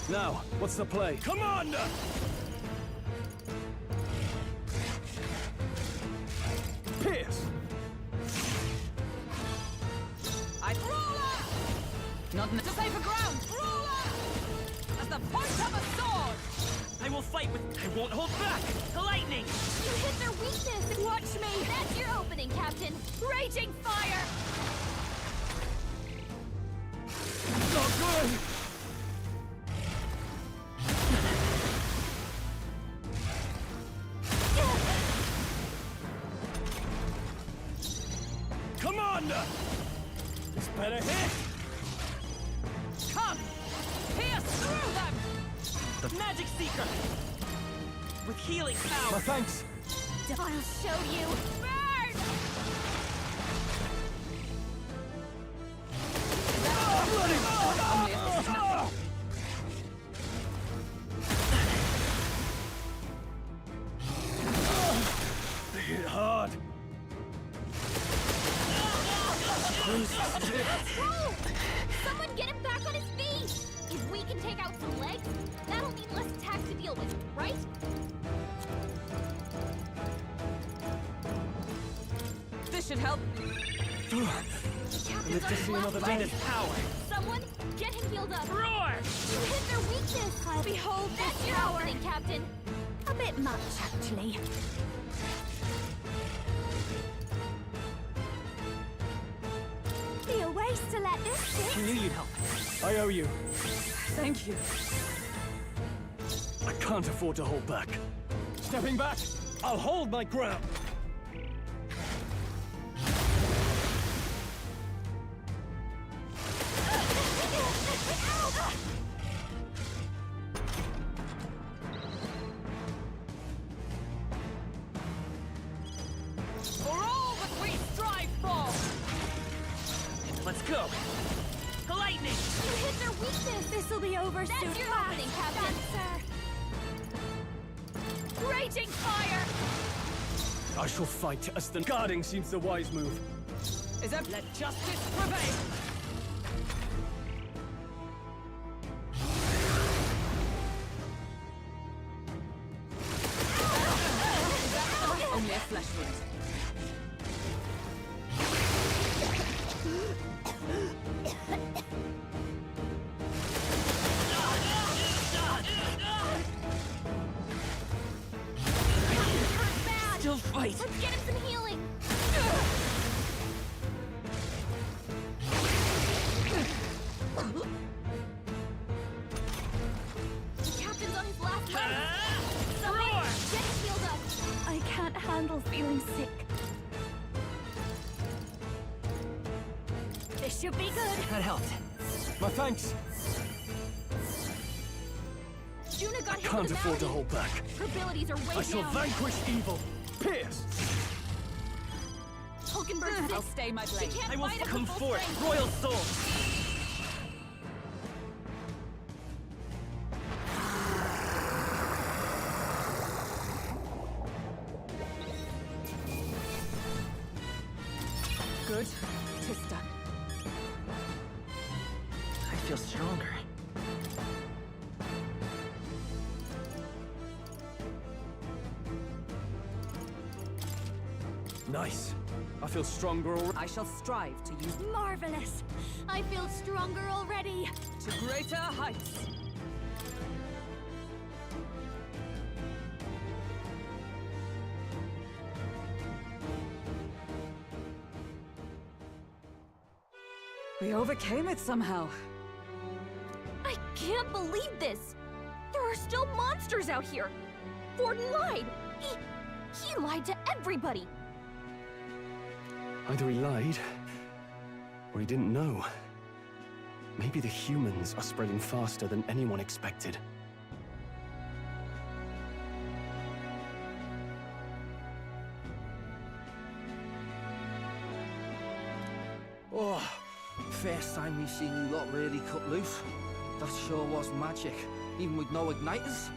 Now, what's the play? Commander! Pierce! I Not to safer ground! As the point of a sword! I will fight with... I won't hold back! Lightning! You hit their weakness! Watch me! That's your opening, Captain! Raging fire! Not good! Commander! This better hit! Come! Pierce through them! The Magic Seeker! With healing power! Thanks! I'll show you! Burn! They hit hard! Whoa! Someone get him back on his feet! If we can take out some legs, that'll mean less attack to deal with, right? This should help. Captain's Live to on see his another last Venus leg. power! Someone Get him healed up! Roar! You hit their weakness! Behold this power! Happening, Captain! A bit much, actually. Be a waste to let this sit. I knew you'd help. I owe you. Thank you. I can't afford to hold back. Stepping back, I'll hold my ground. For all that we strive for! Let's go! Lightning! You hit their weakness! This'll be over soon. That's your opening, Captain! Sir. Raging fire! I shall fight as the guarding seems the wise move. Is that let justice prevail? Only a flesh wound. Still fight! Let's get him some healing! The captain's on his last leg! Somebody get him healed up! I can't handle feeling sick. This should be good! That helped. My thanks. Juna got hit Can't with a afford to malady. hold back. Her abilities are way I shall down. vanquish evil. Pierce! Hulkenberg, I'll stay my blade. She can't I will fight at come full forth, strength. Royal Soul! Good. Tis done. I feel stronger. Nice. I feel stronger already. I shall strive to use Marvelous! I feel stronger already. to greater heights. We overcame it somehow. I can't believe this! There are still monsters out here! Forden lied! He lied to everybody! Either he lied, or he didn't know. Maybe the humans are spreading faster than anyone expected. Oh, first time we've seen you lot really cut loose. That sure was magic, even with no igniters.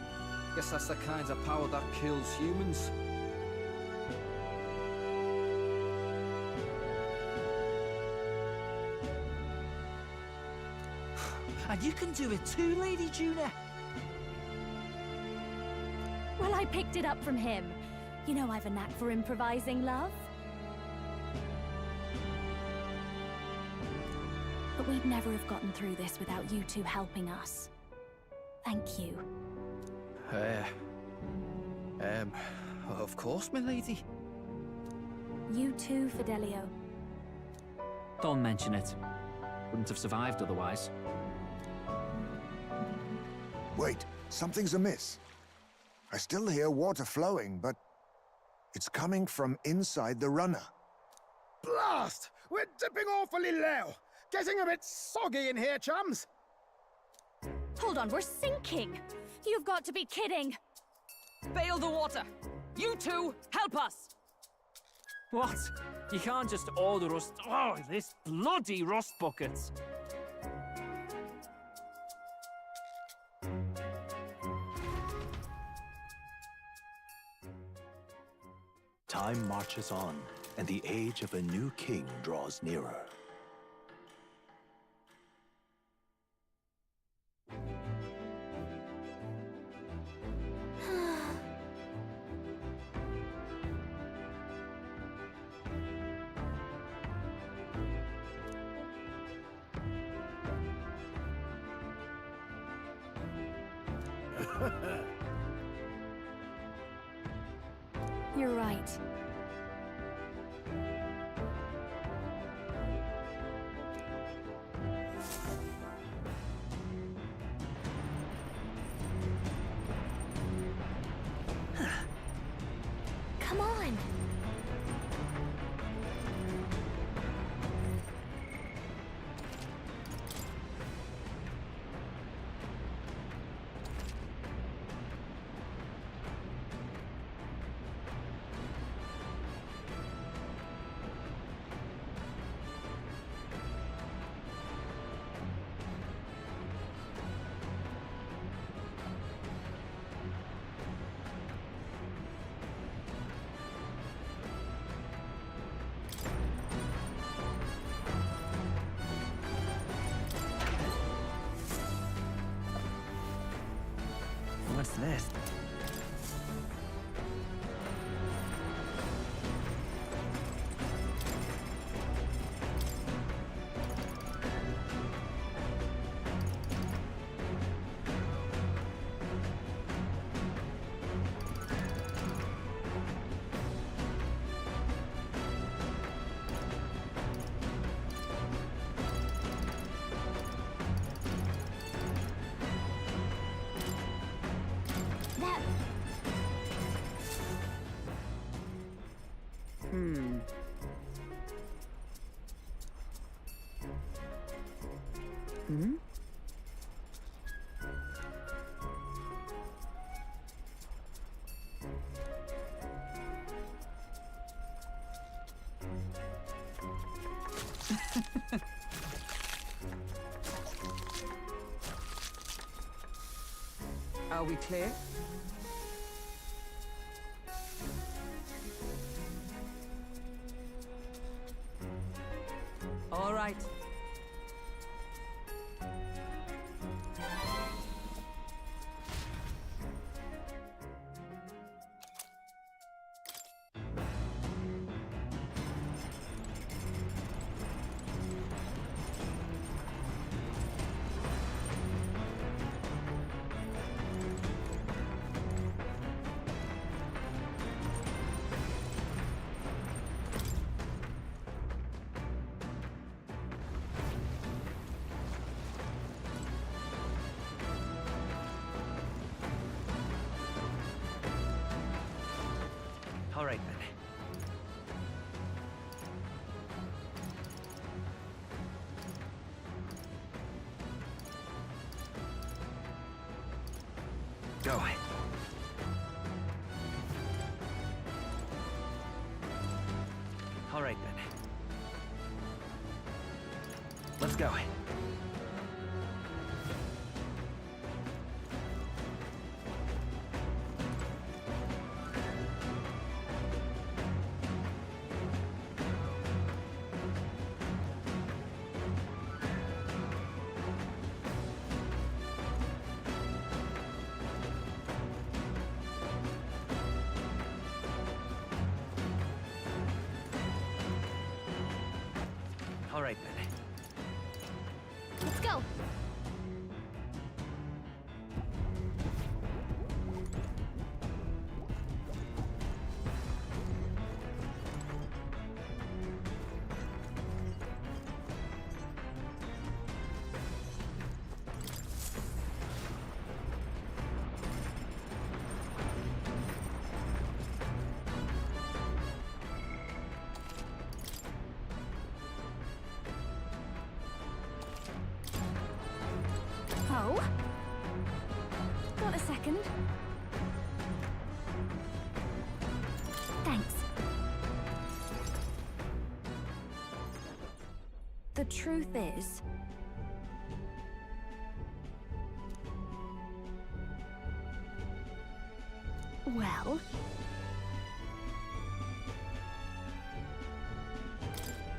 Guess that's the kind of power that kills humans. And you can do it too, Lady Juna. Well, I picked it up from him. You know I've a knack for improvising, love. But we'd never have gotten through this without you two helping us. Thank you. Of course, my lady. You too, Fidelio. Don't mention it. Wouldn't have survived otherwise. Wait, something's amiss. I still hear water flowing, but it's coming from inside the runner. Blast! We're dipping awfully low. Getting a bit soggy in here, chums. Hold on, we're sinking! You've got to be kidding! Bail the water! You two, help us! What? You can't just order us... Oh, this bloody rust buckets! Time marches on, and the age of a new king draws nearer. You're right. Come on! What's this? Hmm? Are we clear? All right. All right, then. Go. All right, then. Let's go. All right, then. Let's go! Oh? Got a second? Thanks. The truth is... Well...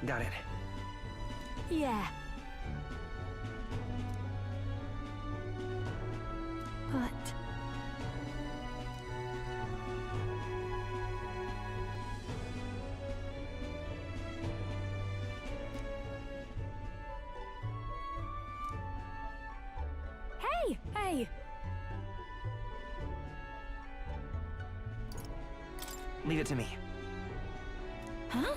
Got it. Yeah. But... Hey! Hey! Leave it to me. Huh?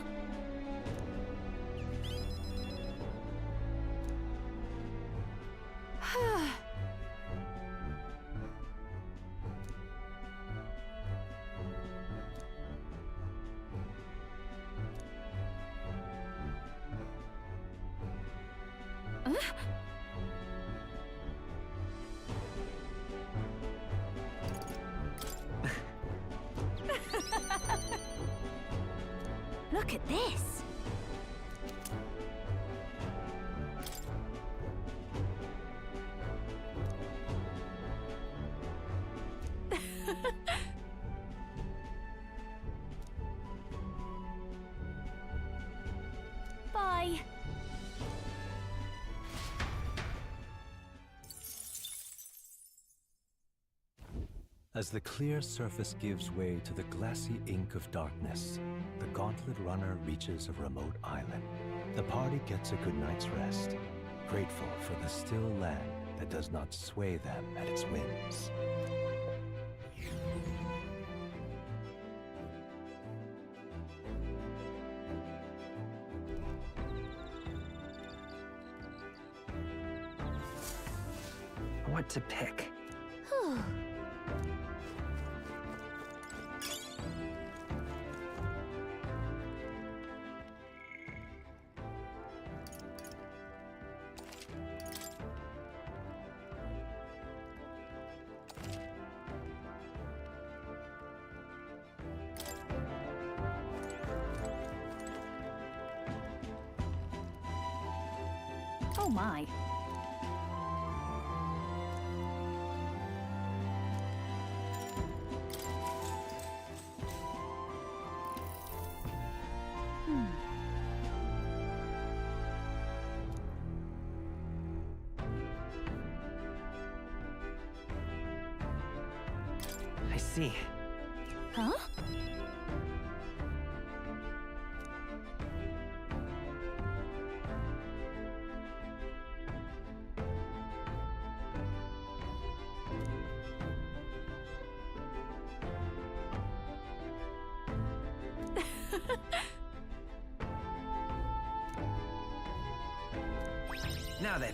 Look at this. Bye. As the clear surface gives way to the glassy ink of darkness, the Gauntlet Runner reaches a remote island. The party gets a good night's rest, grateful for the still land that does not sway them at its whims. What to pick? Oh my. I see. Huh? Now then.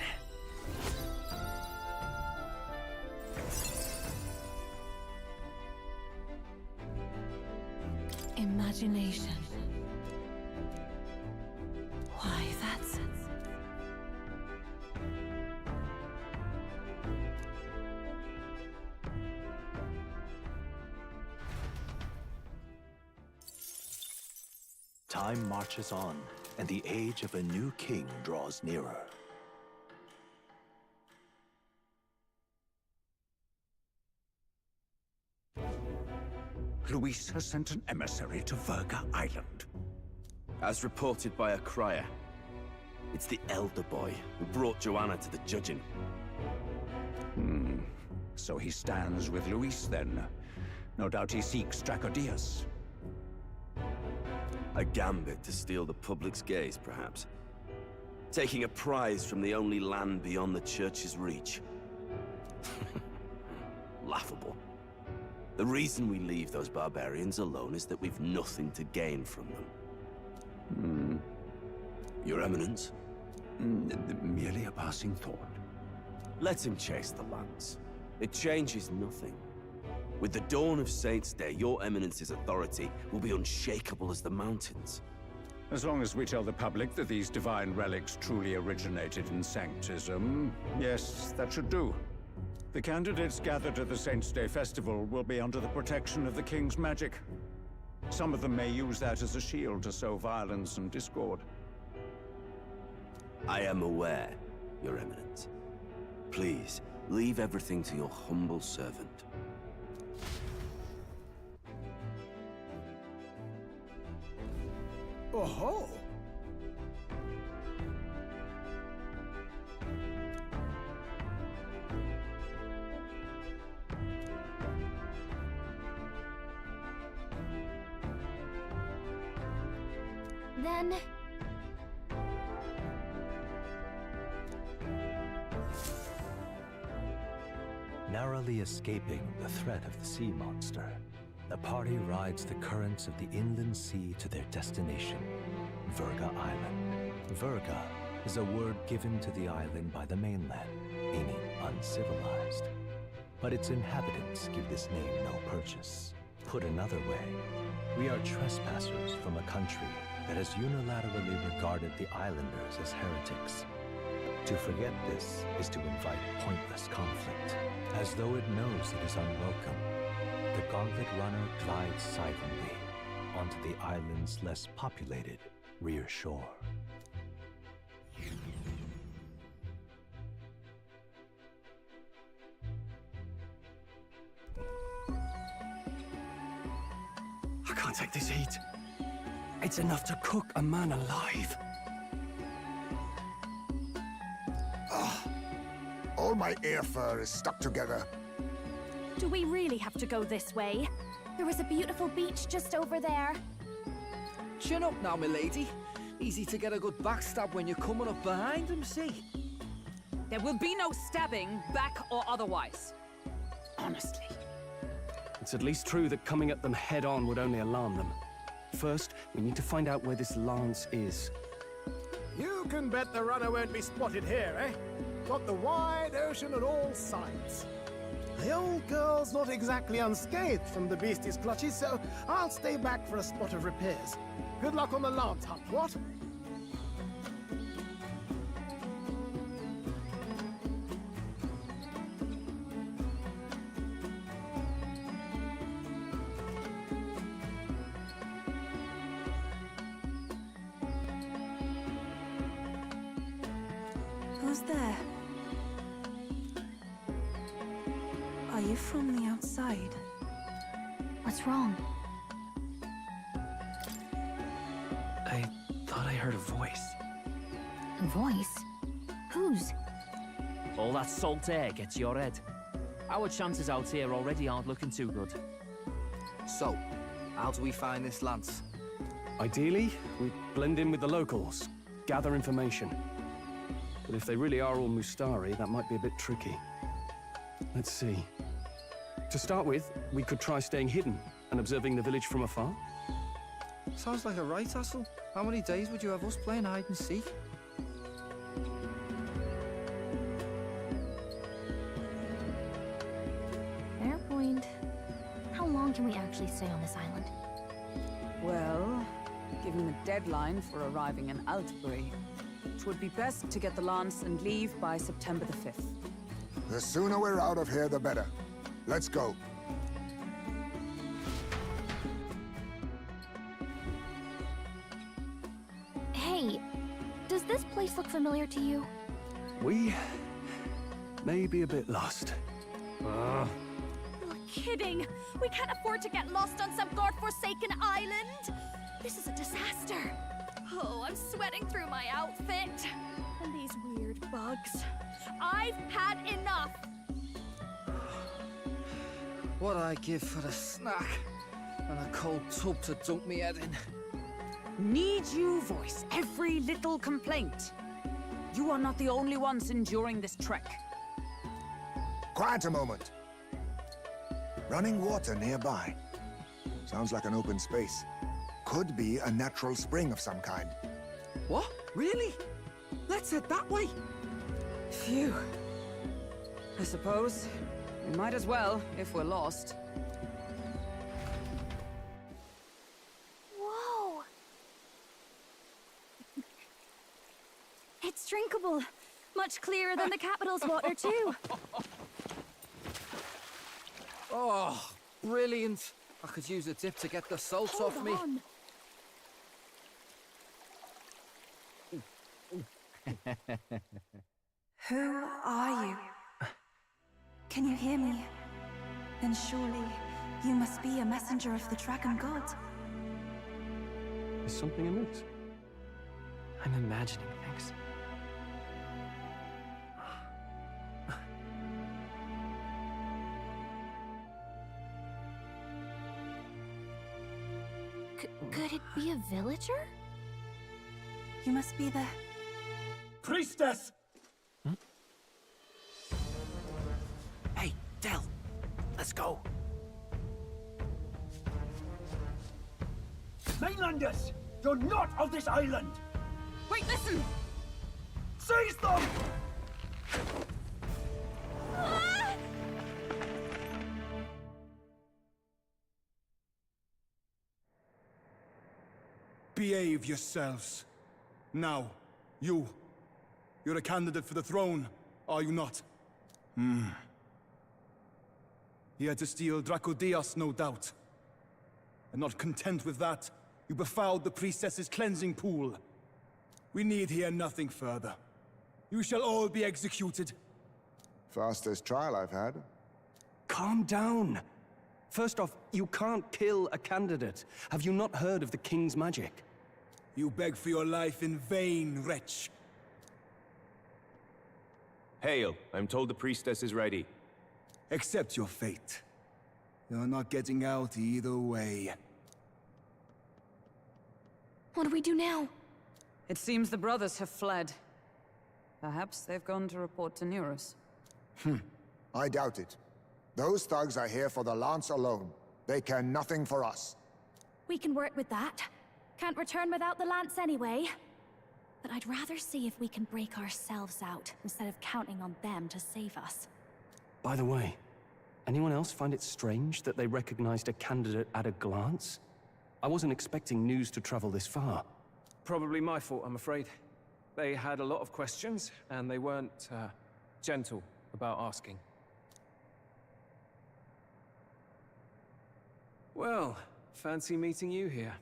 Imagination. Why, that's... Time marches on, and the age of a new king draws nearer. Luis has sent an emissary to Verga Island. As reported by a crier, it's the elder boy who brought Joanna to the judging. So he stands with Luis then. No doubt he seeks Dracodius. A gambit to steal the public's gaze, perhaps. Taking a prize from the only land beyond the church's reach. Laughable. The reason we leave those barbarians alone is that we've nothing to gain from them. Your Eminence? Merely a passing thought. Let him chase the lance. It changes nothing. With the dawn of Saints' Day, your Eminence's authority will be unshakable as the mountains. As long as we tell the public that these divine relics truly originated in Sanctism, yes, that should do. The candidates gathered at the Saints' Day Festival will be under the protection of the King's magic. Some of them may use that as a shield to sow violence and discord. I am aware, Your Eminence. Please, leave everything to your humble servant. Oh-ho! Then... Narrowly escaping the threat of the sea monster, the party rides the currents of the inland sea to their destination, Verga Island. Verga is a word given to the island by the mainland, meaning uncivilized. But its inhabitants give this name no purchase. Put another way, we are trespassers from a country that has unilaterally regarded the islanders as heretics. To forget this is to invite pointless conflict. As though it knows it is unwelcome, the Gauntlet Runner glides silently onto the island's less populated rear shore. I can't take this heat. It's enough to cook a man alive. All my ear fur is stuck together. Do we really have to go this way? There was a beautiful beach just over there. Chin up now, milady. Easy to get a good backstab when you're coming up behind him, see? There will be no stabbing, back or otherwise. Honestly. It's at least true that coming at them head-on would only alarm them. First, we need to find out where this lance is. You can bet the runner won't be spotted here, eh? Got the wide ocean on all sides. The old girl's not exactly unscathed from the beastie's clutches, so I'll stay back for a spot of repairs. Good luck on the lance hunt, what? Who's there? Are you from the outside? What's wrong? I thought I heard a voice. A voice? Whose? All that salt air gets your head. Our chances out here already aren't looking too good. So, how do we find this lance? Ideally, we blend in with the locals, gather information. But if they really are all Mustari, that might be a bit tricky. Let's see. To start with, we could try staying hidden and observing the village from afar. Sounds like a right hassle. How many days would you have us playing hide and seek? Fair point. How long can we actually stay on this island? Well, given the deadline for arriving in Altbury, it would be best to get the lance and leave by September the 5th. The sooner we're out of here, the better. Let's go. Hey, does this place look familiar to you? We may be a bit lost. You're kidding! We can't afford to get lost on some god-forsaken island! This is a disaster! Oh, I'm sweating through my outfit. And these weird bugs. I've had enough! What'd I give for a snack and a cold tub to dunk me head in? Need you voice every little complaint. You are not the only ones enduring this trek. Quiet a moment. Running water nearby. Sounds like an open space. Could be a natural spring of some kind. What? Really? Let's head that way. Phew. I suppose we might as well, if we're lost. Whoa! It's drinkable. Much clearer than the capital's water, too. Oh, brilliant. I could use a dip to get the salt off me. On. Who are you? Can you hear me? Then surely you must be a messenger of the Dragon God. Is something amiss? I'm imagining things. Could it be a villager? You must be the... Priestess! Hey, Del, let's go. Vinelanders! You're not of this island! Wait, listen! Seize them! Behave yourselves. Now, you're a candidate for the throne, are you not? He had to steal Dracodios, no doubt. And not content with that, you befouled the priestess's cleansing pool. We need hear nothing further. You shall all be executed. Fastest trial I've had. Calm down. First off, you can't kill a candidate. Have you not heard of the king's magic? You beg for your life in vain, wretch. Hail, I'm told the priestess is ready. Accept your fate. You're not getting out either way. What do we do now? It seems the brothers have fled. Perhaps they've gone to report to Neros. I doubt it. Those thugs are here for the lance alone. They care nothing for us. We can work with that. Can't return without the lance anyway. But I'd rather see if we can break ourselves out, instead of counting on them to save us. By the way, anyone else find it strange that they recognized a candidate at a glance? I wasn't expecting news to travel this far. Probably my fault, I'm afraid. They had a lot of questions, and they weren't, gentle about asking. Well, fancy meeting you here.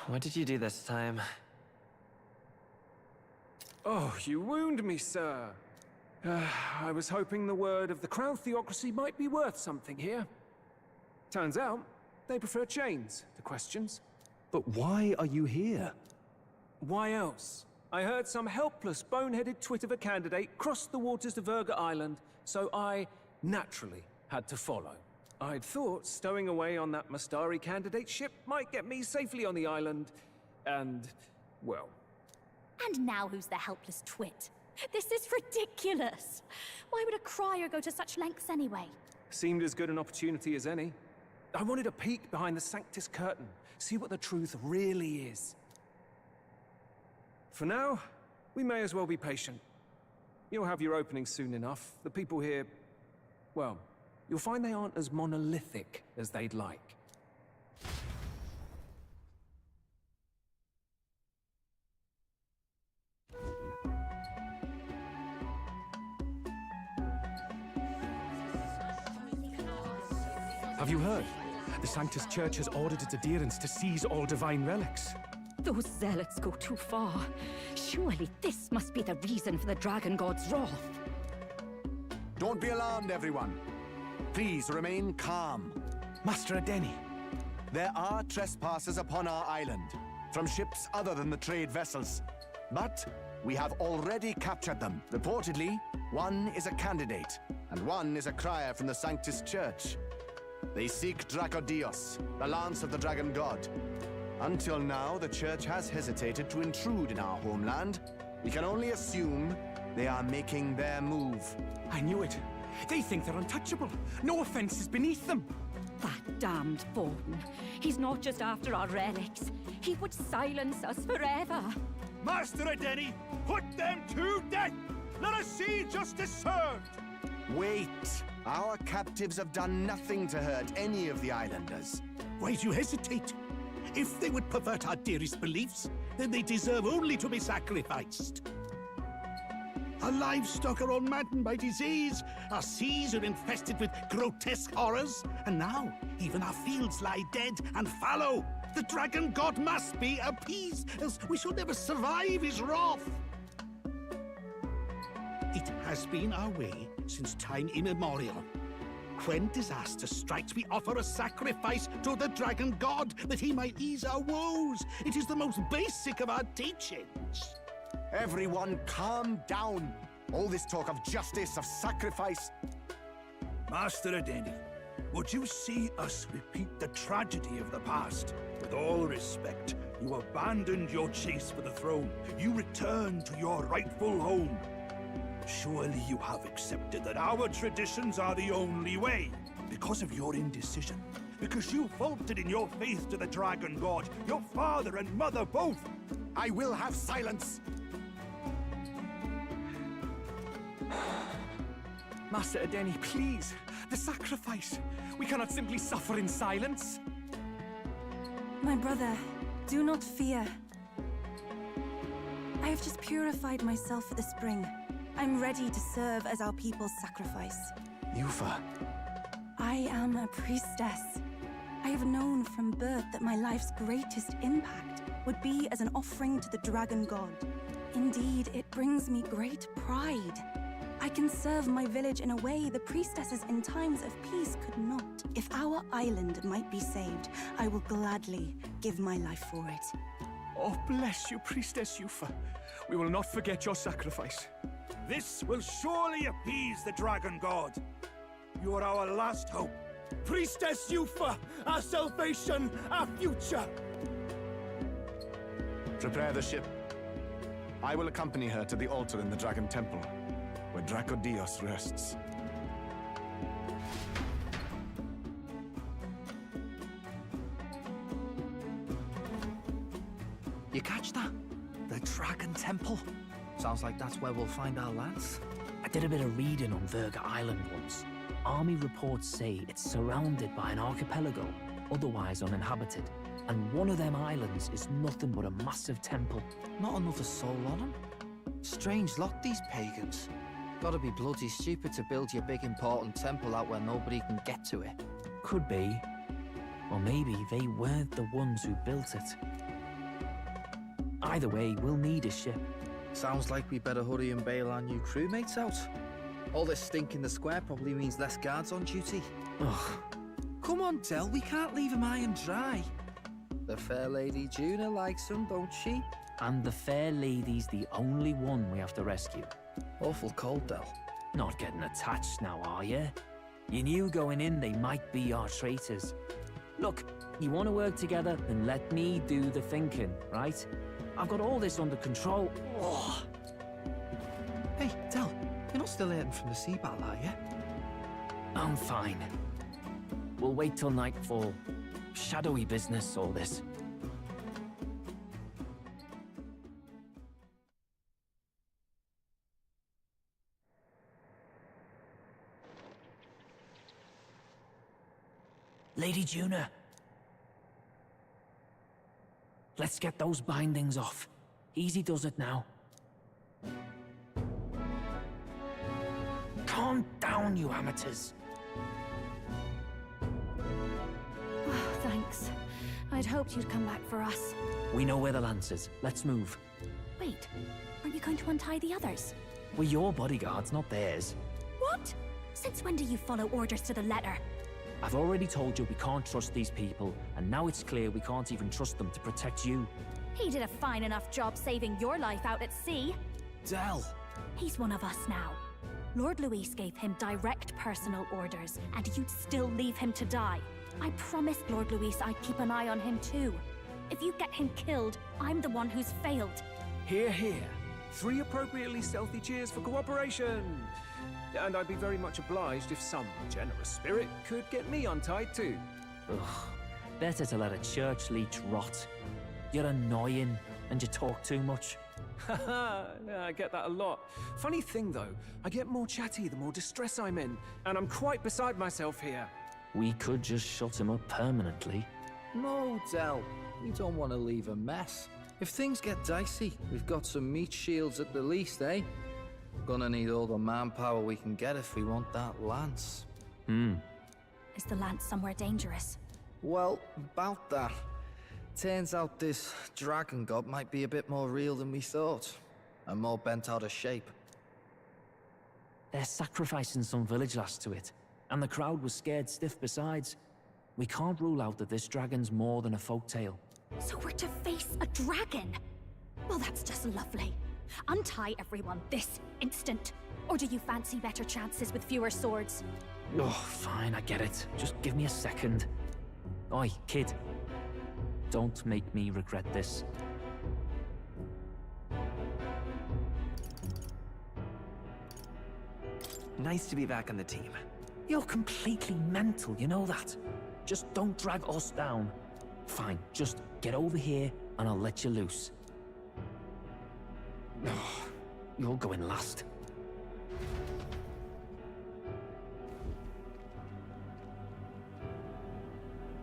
What did you do this time? Oh, you wound me, sir. I was hoping the word of the Crown Theocracy might be worth something here. Turns out, they prefer chains to questions. But why are you here? Why else? I heard some helpless, boneheaded twit of a candidate crossed the waters of Verga Island, so I, naturally, had to follow. I'd thought stowing away on that Mustari candidate ship might get me safely on the island, and, well... And now who's the helpless twit? This is ridiculous! Why would a crier go to such lengths anyway? Seemed as good an opportunity as any. I wanted a peek behind the Sanctus curtain, see what the truth really is. For now, we may as well be patient. You'll have your opening soon enough. The people here, well, you'll find they aren't as monolithic as they'd like. Have you heard? The Sanctus Church has ordered its adherents to seize all divine relics. Those zealots go too far. Surely this must be the reason for the Dragon God's wrath. Don't be alarmed, everyone. Please remain calm. Master Adeni. There are trespassers upon our island, from ships other than the trade vessels. But we have already captured them. Reportedly, one is a candidate, and one is a crier from the Sanctus Church. They seek Dracodios, the lance of the Dragon God. Until now, the Church has hesitated to intrude in our homeland. We can only assume they are making their move. I knew it. They think they're untouchable. No offense is beneath them. That damned Borden. He's not just after our relics. He would silence us forever. Master Adeni, put them to death! Let us see justice served! Wait! Our captives have done nothing to hurt any of the islanders. Why do you hesitate? If they would pervert our dearest beliefs, then they deserve only to be sacrificed. Our livestock are all maddened by disease, our seas are infested with grotesque horrors, and now even our fields lie dead and fallow. The Dragon God must be appeased, else we shall never survive his wrath. It has been our way since time immemorial. When disaster strikes, we offer a sacrifice to the Dragon God that he might ease our woes. It is the most basic of our teachings. Everyone calm down. All this talk of justice, of sacrifice... Master Adeni, would you see us repeat the tragedy of the past? With all respect, you abandoned your chase for the throne. You returned to your rightful home. Surely you have accepted that our traditions are the only way. because of your indecision. Because you faltered in your faith to the Dragon God, your father and mother both. I will have silence! Master Edeni, please! The sacrifice! We cannot simply suffer in silence! My brother, do not fear. I have just purified myself for the spring. I'm ready to serve as our people's sacrifice. Yufa. I am a priestess. I have known from birth that my life's greatest impact would be as an offering to the Dragon God. Indeed, it brings me great pride. I can serve my village in a way the priestesses in times of peace could not. If our island might be saved, I will gladly give my life for it. Oh, bless you, Priestess Yufa. We will not forget your sacrifice. This will surely appease the Dragon God. You are our last hope. Priestess Yufa, our salvation, our future! Prepare the ship. I will accompany her to the altar in the Dragon Temple, where Dracodios rests. You catch that? The Dragon Temple. Sounds like that's where we'll find our lads. I did a bit of reading on Verga Island once. Army reports say it's surrounded by an archipelago, otherwise uninhabited. And one of them islands is nothing but a massive temple. Not another soul on them. Strange lot, these pagans. Gotta be bloody stupid to build your big important temple out where nobody can get to it. Could be. Or maybe they weren't the ones who built it. Either way, we'll need a ship. Sounds like we better hurry and bail our new crewmates out. All this stink in the square probably means less guards on duty. Ugh. Come on, Del, we can't leave him high and dry. The fair lady Juna likes him, don't she? And the fair lady's the only one we have to rescue. Awful cold, Del. Not getting attached now, are you? You knew going in they might be our traitors. Look, you want to work together, then let me do the thinking, right? I've got all this under control. Oh. Hey, Del, you're not still hurting from the sea battle, are you? I'm fine. We'll wait till nightfall. Shadowy business, all this. Lady Juna. Let's get those bindings off. Easy does it now. Calm down, you amateurs. Thanks. I'd hoped you'd come back for us. We know where the lance is. Let's move. Wait, aren't you going to untie the others? We're your bodyguards, not theirs. What? Since when do you follow orders to the letter? I've already told you we can't trust these people, and now it's clear we can't even trust them to protect you. He did a fine enough job saving your life out at sea. Del! He's one of us now. Lord Luis gave him direct personal orders, and you'd still leave him to die. I promised Lord Luis I'd keep an eye on him too. If you get him killed, I'm the one who's failed. Hear, hear. 3 appropriately stealthy cheers for cooperation. And I'd be very much obliged if some generous spirit could get me untied too. Ugh. Better to let a church leech rot. You're annoying, and you talk too much. Haha, yeah, I get that a lot. Funny thing though, I get more chatty the more distress I'm in, and I'm quite beside myself here. We could just shut him up permanently. No, Del. We don't want to leave a mess. If things get dicey, we've got some meat shields at the least, eh? Gonna need all the manpower we can get if we want that lance. Is the lance somewhere dangerous? Well, about that. Turns out this dragon god might be a bit more real than we thought. And more bent out of shape. They're sacrificing some village lass to it, and the crowd was scared stiff besides. We can't rule out that this dragon's more than a folktale. So we're to face a dragon? Well, that's just lovely. Untie everyone this instant. Or do you fancy better chances with fewer swords? Oh, fine, I get it. Just give me a second. Oi, kid. Don't make me regret this. Nice to be back on the team. You're completely mental, you know that? Just don't drag us down. Fine, just get over here and I'll let you loose. Oh, you're going last.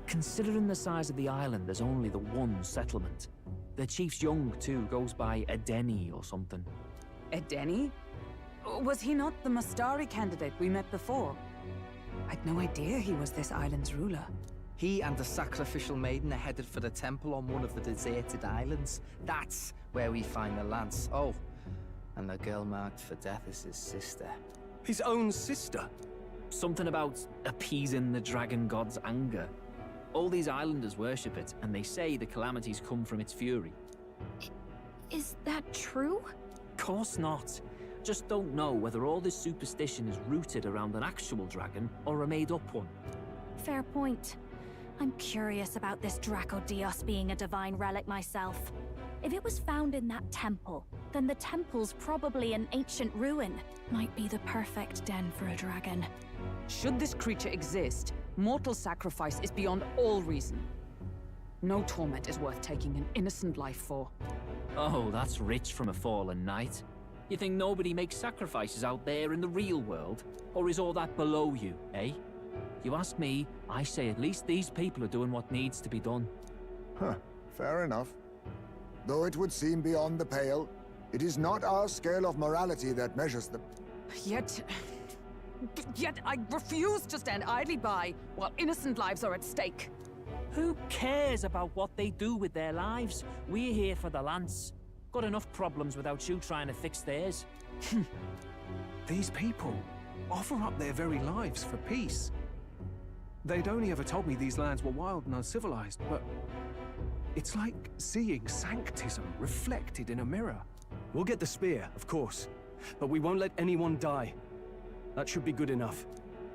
Considering the size of the island, there's only the one settlement. The chief's young, too, goes by Edeni or something. Edeni? Was he not the Mustari candidate we met before? I'd no idea he was this island's ruler. He and the sacrificial maiden are headed for the temple on one of the deserted islands. That's where we find the lance. Oh, and the girl marked for death is his sister. His own sister? Something about appeasing the dragon god's anger. All these islanders worship it, and they say the calamities come from its fury. Is that true? Course not. Just don't know whether all this superstition is rooted around an actual dragon or a made-up one. Fair point. I'm curious about this Dracodios being a divine relic myself. If it was found in that temple, then the temple's probably an ancient ruin. Might be the perfect den for a dragon. Should this creature exist, mortal sacrifice is beyond all reason. No torment is worth taking an innocent life for. Oh, that's rich from a fallen knight. You think nobody makes sacrifices out there in the real world? Or is all that below you, eh? You ask me, I say at least these people are doing what needs to be done. Huh, fair enough. Though it would seem beyond the pale, it is not our scale of morality that measures them. Yet I refuse to stand idly by while innocent lives are at stake. Who cares about what they do with their lives? We're here for the lance. Got enough problems without you trying to fix theirs. These people offer up their very lives for peace. They'd only ever told me these lands were wild and uncivilized, but it's like seeing sanctism reflected in a mirror. We'll get the spear, of course, but we won't let anyone die. That should be good enough.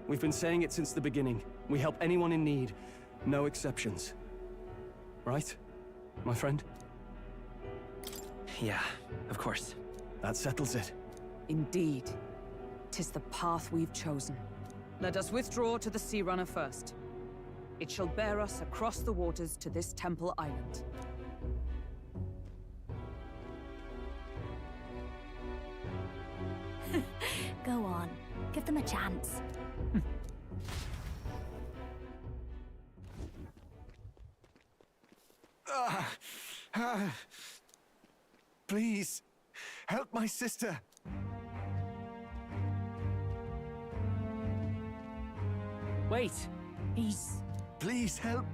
We've been saying it since the beginning. We help anyone in need, no exceptions. Right, my friend? Yeah, of course. That settles it. Indeed. 'Tis the path we've chosen. Let us withdraw to the Sea Runner first. It shall bear us across the waters to this temple island. Go on. Give them a chance. Please, help my sister. Wait, he's... Please help.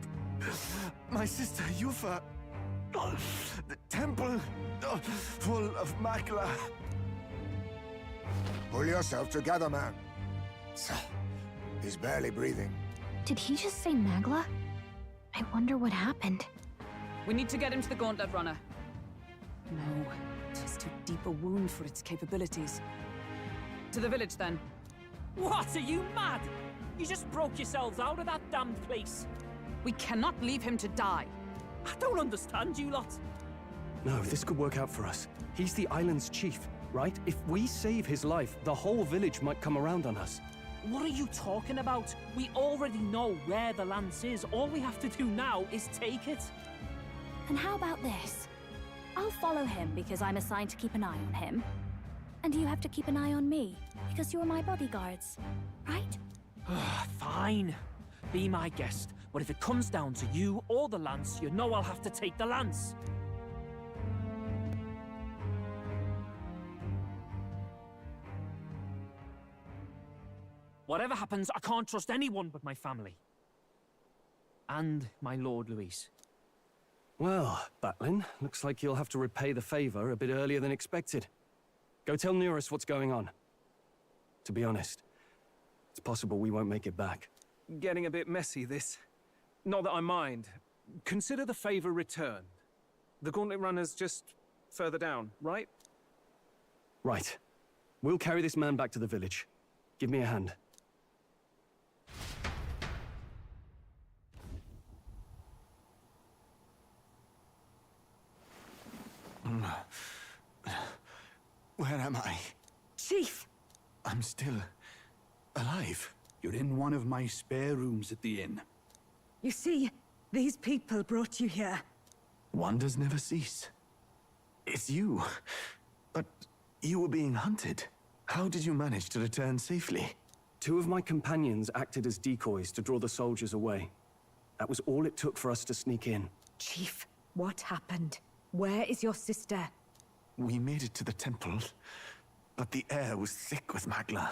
My sister, Yufa. The temple, full of Makla. Pull yourself together, man. He's barely breathing. Did he just say Magla? I wonder what happened. We need to get him to the Gauntlet Runner. No, tis too deep a wound for its capabilities. To the village, then. What, are you mad? You just broke yourselves out of that damned place. We cannot leave him to die. I don't understand you lot. No, this could work out for us. He's the island's chief, right? If we save his life, the whole village might come around on us. What are you talking about? We already know where the lance is. All we have to do now is take it. And how about this? I'll follow him because I'm assigned to keep an eye on him. And you have to keep an eye on me because you're my bodyguards, right? Fine. Be my guest. But if it comes down to you or the lance, you know I'll have to take the lance. Whatever happens, I can't trust anyone but my family. And my Lord Luis. Well, Batlin, looks like you'll have to repay the favor a bit earlier than expected. Go tell Nearest what's going on. To be honest, it's possible we won't make it back. Getting a bit messy, this. Not that I mind. Consider the favor returned. The Gauntlet Runner's just further down, right? Right. We'll carry this man back to the village. Give me a hand. Where am I? Chief! I'm still alive. You're in one of my spare rooms at the inn. You see, these people brought you here. Wonders never cease. It's you. But you were being hunted. How did you manage to return safely? 2 of my companions acted as decoys to draw the soldiers away. That was all it took for us to sneak in. Chief, what happened? Where is your sister? We made it to the temple, but the air was thick with Magla.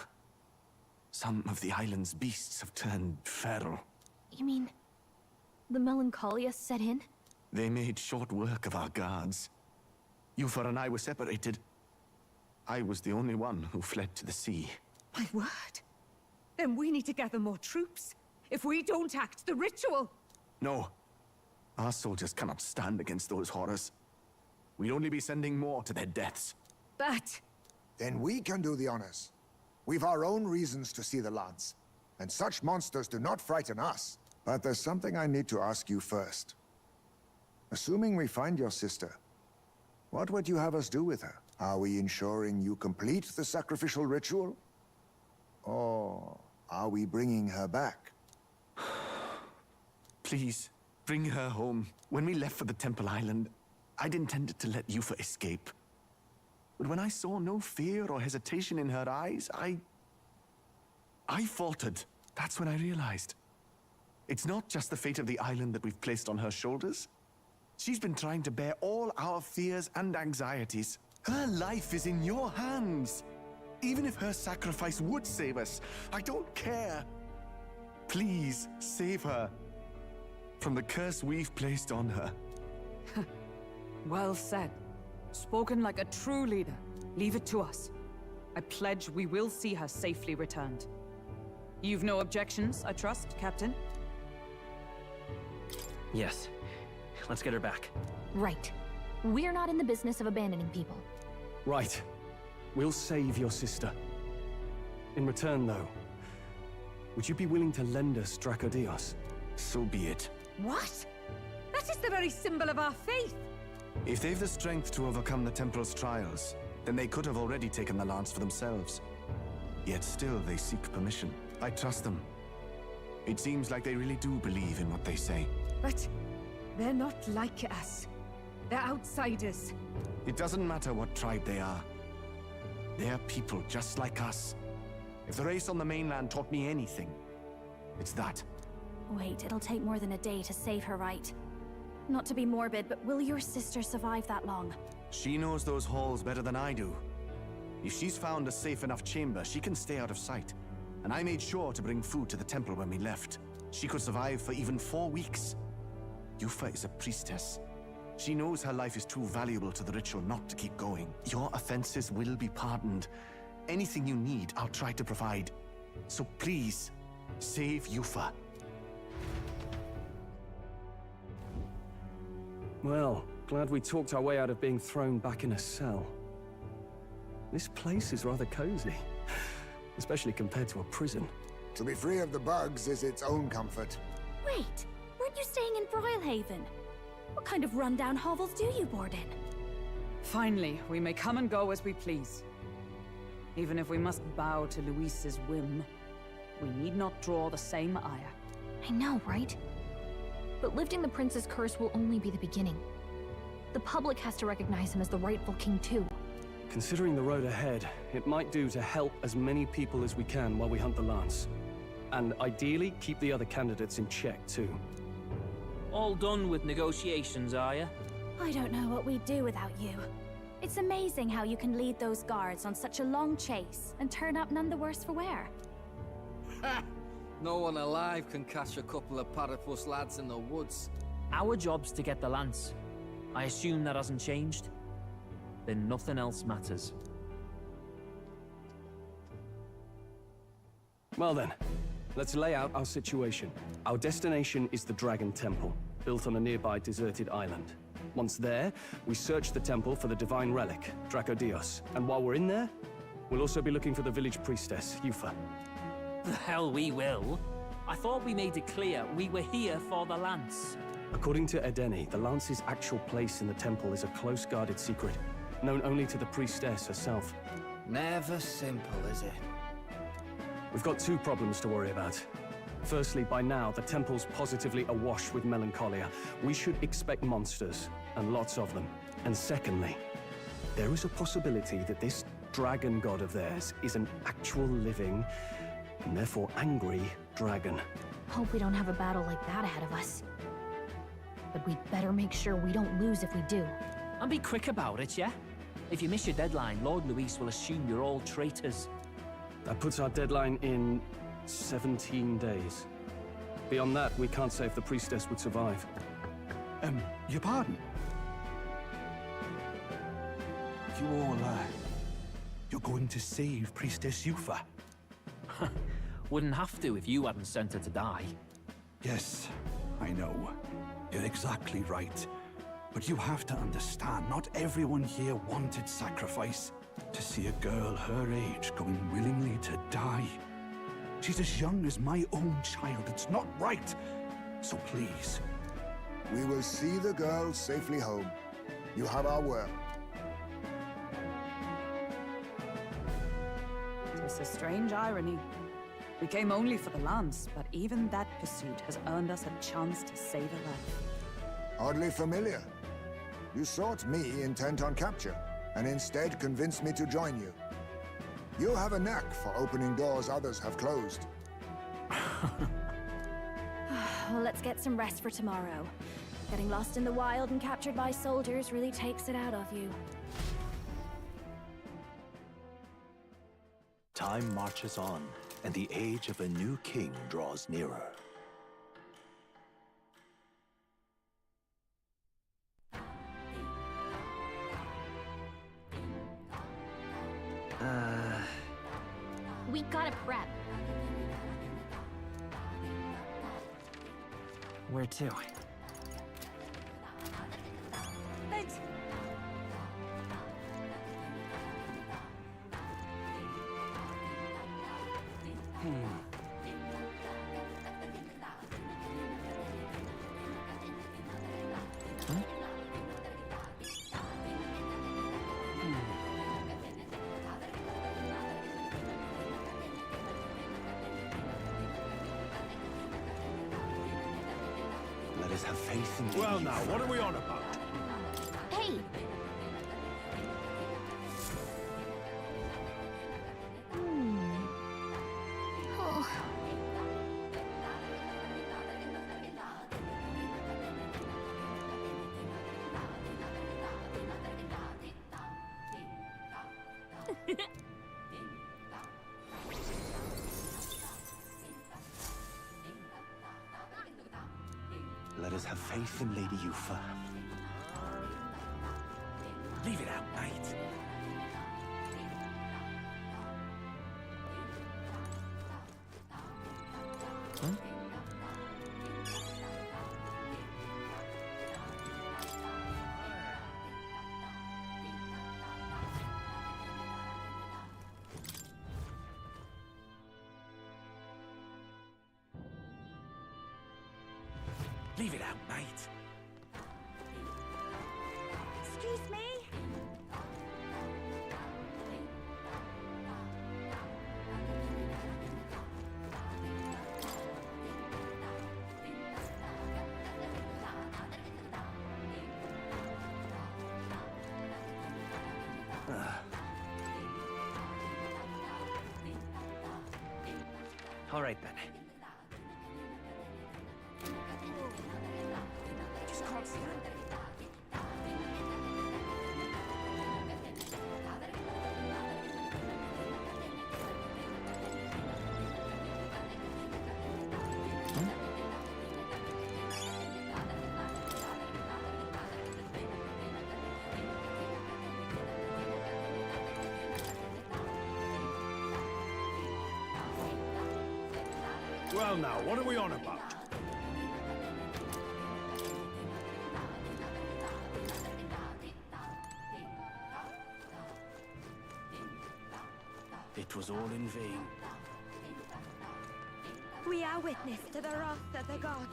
Some of the island's beasts have turned feral. You mean the melancholia set in? They made short work of our guards. Yufa and I were separated. I was the only one who fled to the sea. My word. Then we need to gather more troops. If we don't act, the ritual... No. Our soldiers cannot stand against those horrors. We'd only be sending more to their deaths. But... Then we can do the honors. We've our own reasons to see the lance. And such monsters do not frighten us. But there's something I need to ask you first. Assuming we find your sister, what would you have us do with her? Are we ensuring you complete the sacrificial ritual? Or are we bringing her back? Please, bring her home. When we left for the Temple Island, I'd intended to let Yufa escape. But when I saw no fear or hesitation in her eyes, I faltered. That's when I realized. It's not just the fate of the island that we've placed on her shoulders. She's been trying to bear all our fears and anxieties. Her life is in your hands. Even if her sacrifice would save us, I don't care. Please, save her from the curse we've placed on her. Well said. Spoken like a true leader. Leave it to us. I pledge we will see her safely returned. You've no objections, I trust, Captain? Yes. Let's get her back. Right. We're not in the business of abandoning people. Right. We'll save your sister. In return, though, would you be willing to lend us Dracodios? So be it. What? That is the very symbol of our faith! If they've the strength to overcome the Temple's trials, then they could have already taken the lance for themselves. Yet still they seek permission. I trust them. It seems like they really do believe in what they say. But they're not like us. They're outsiders. It doesn't matter what tribe they are. They're people just like us. If the race on the mainland taught me anything, it's that. Wait, it'll take more than a day to save her, right? Not to be morbid, but will your sister survive that long? She knows those halls better than I do. If she's found a safe enough chamber, she can stay out of sight. And I made sure to bring food to the temple when we left. She could survive for even 4 weeks. Yufa is a priestess. She knows her life is too valuable to the ritual not to keep going. Your offenses will be pardoned. Anything you need, I'll try to provide. So please, save Yufa. Well, glad we talked our way out of being thrown back in a cell. This place is rather cozy, especially compared to a prison. To be free of the bugs is its own comfort. Wait, weren't you staying in Broilhaven? What kind of rundown hovels do you board in? Finally, we may come and go as we please. Even if we must bow to Luis's whim, we need not draw the same ire. I know, right? But lifting the prince's curse will only be the beginning. The public has to recognize him as the rightful king too. Considering the road ahead, it might do to help as many people as we can while we hunt the lance. And ideally, keep the other candidates in check too. All done with negotiations, are you? I don't know what we'd do without you. It's amazing how you can lead those guards on such a long chase and turn up none the worse for wear. No one alive can catch a couple of platypus lads in the woods. Our job's to get the lance. I assume that hasn't changed? Then nothing else matters. Well then, let's lay out our situation. Our destination is the Dragon Temple, built on a nearby deserted island. Once there, we search the temple for the divine relic, Dracodios. And while we're in there, we'll also be looking for the village priestess, Yufa. The hell we will. I thought we made it clear we were here for the lance. According to Edeni, the lance's actual place in the temple is a close-guarded secret, known only to the priestess herself. Never simple, is it? We've got two problems to worry about. Firstly, by now, the temple's positively awash with melancholia. We should expect monsters, and lots of them. And secondly, there is a possibility that this dragon god of theirs is an actual living, and therefore angry, dragon. Hope we don't have a battle like that ahead of us. But we'd better make sure we don't lose if we do. And be quick about it, yeah? If you miss your deadline, Lord Luis will assume you're all traitors. That puts our deadline in 17 days. Beyond that, we can't say if the priestess would survive. Your pardon? You all, you're going to save Priestess Yufa? Wouldn't have to if you hadn't sent her to die. Yes, I know. You're exactly right. But you have to understand, not everyone here wanted sacrifice. To see a girl her age going willingly to die. She's as young as my own child. It's not right. So please. We will see the girl safely home. You have our word. It's a strange irony. We came only for the lance, but even that pursuit has earned us a chance to save a life. Oddly familiar. You sought me intent on capture, and instead convinced me to join you. You have a knack for opening doors others have closed. Well, let's get some rest for tomorrow. Getting lost in the wild and captured by soldiers really takes it out of you. Time marches on, and the age of a new king draws nearer. We gotta prep. Where to? Thanks. Let us have faith in Well now, what are we on about? Hey! Oh. Let us have faith in Lady Yufa. Leave it out, mate. Leave it out, mate. Excuse me? All right, then. Just can't stand it. Well now, what are we on about? It was all in vain. We are witness to the wrath of the gods.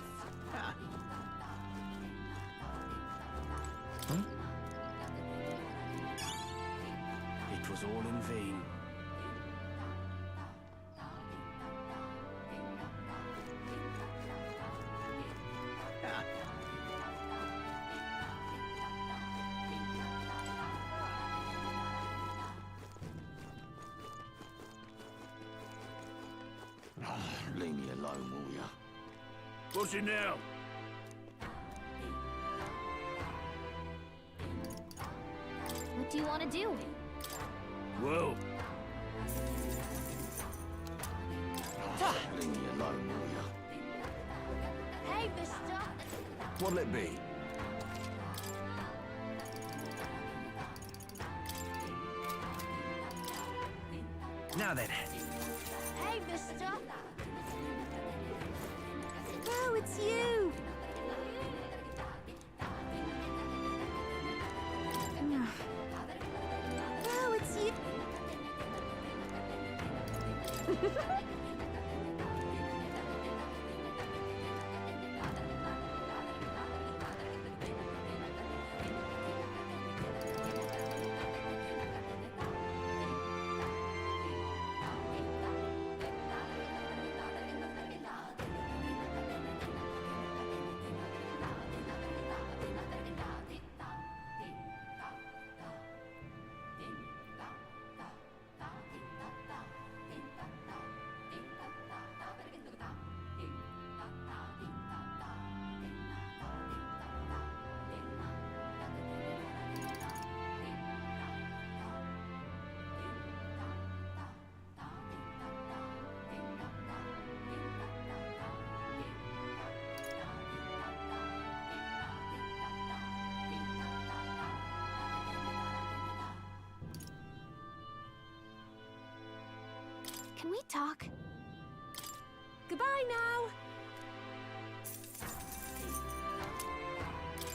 It was all in vain. Leave me alone, will ya? What's it now? What do you want to do? Well, Leave me alone, will ya? Hey, mister! What'll it be? Now then. Hey, mister! Oh, it's you! Oh, it's you! Can we talk? Goodbye now!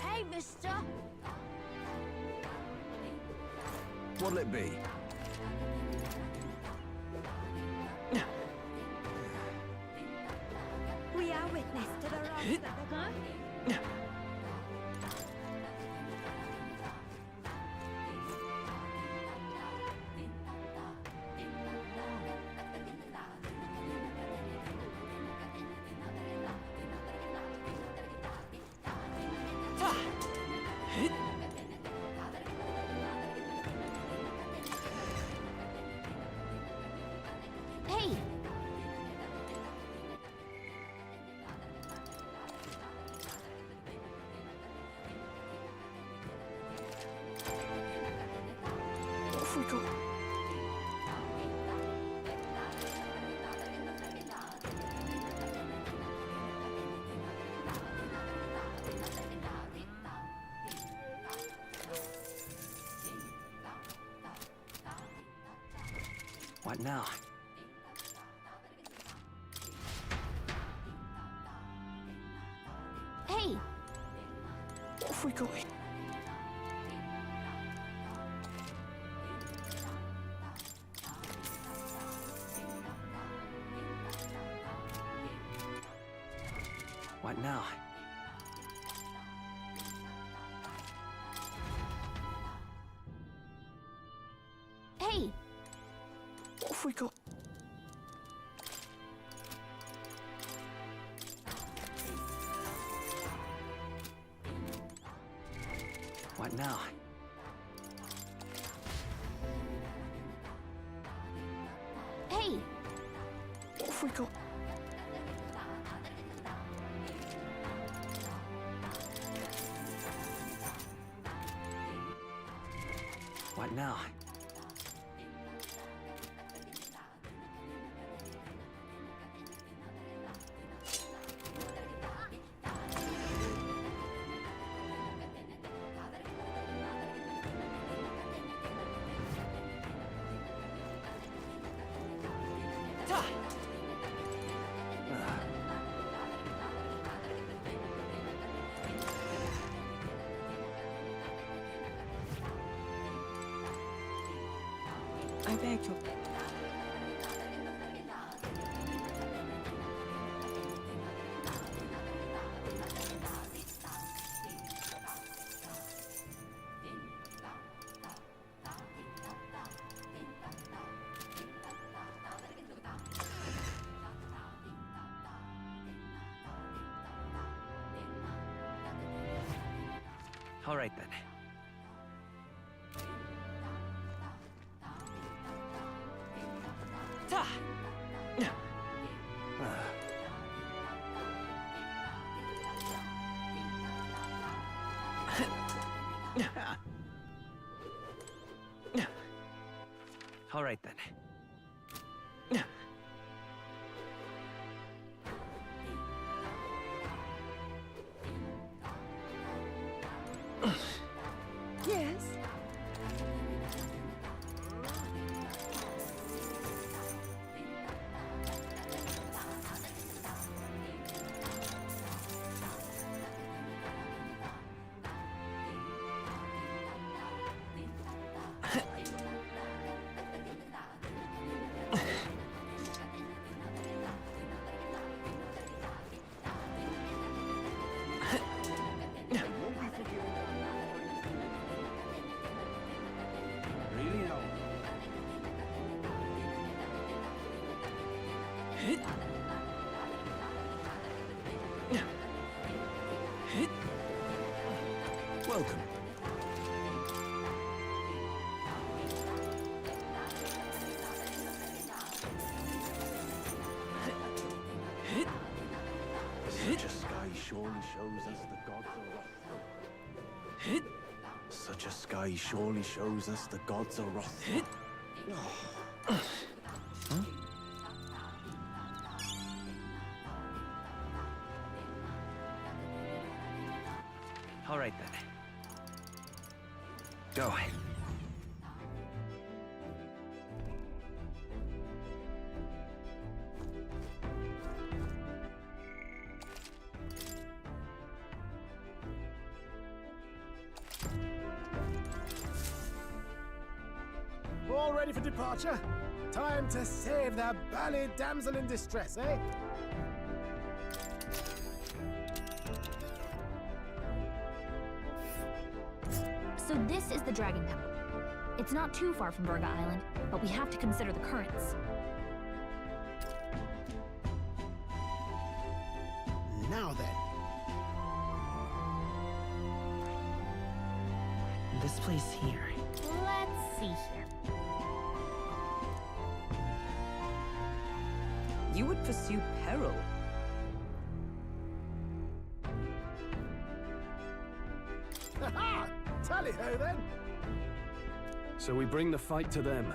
Hey, mister! What'll it be? We are witness to the wrongs that the... Huh? Hey! Off we go. What now? Hey! Off we go. What now? Hey! Off we go. What now? Hey! Off we go. What now? I beg you. All right then. Ta! All right then. Yes? Really now? Welcome. Such a sky surely shows us the gods are wrathful. Such a sky surely shows us the gods are wrathful. All right then. Go. All ready for departure? Time to save the bally damsel in distress, eh? So this is the Dragon Temple. It's not too far from Virga Island, but we have to consider the currents. Now then. This place here. Let's see here. You would pursue peril. Ha-ha! Tally-ho then! So we bring the fight to them.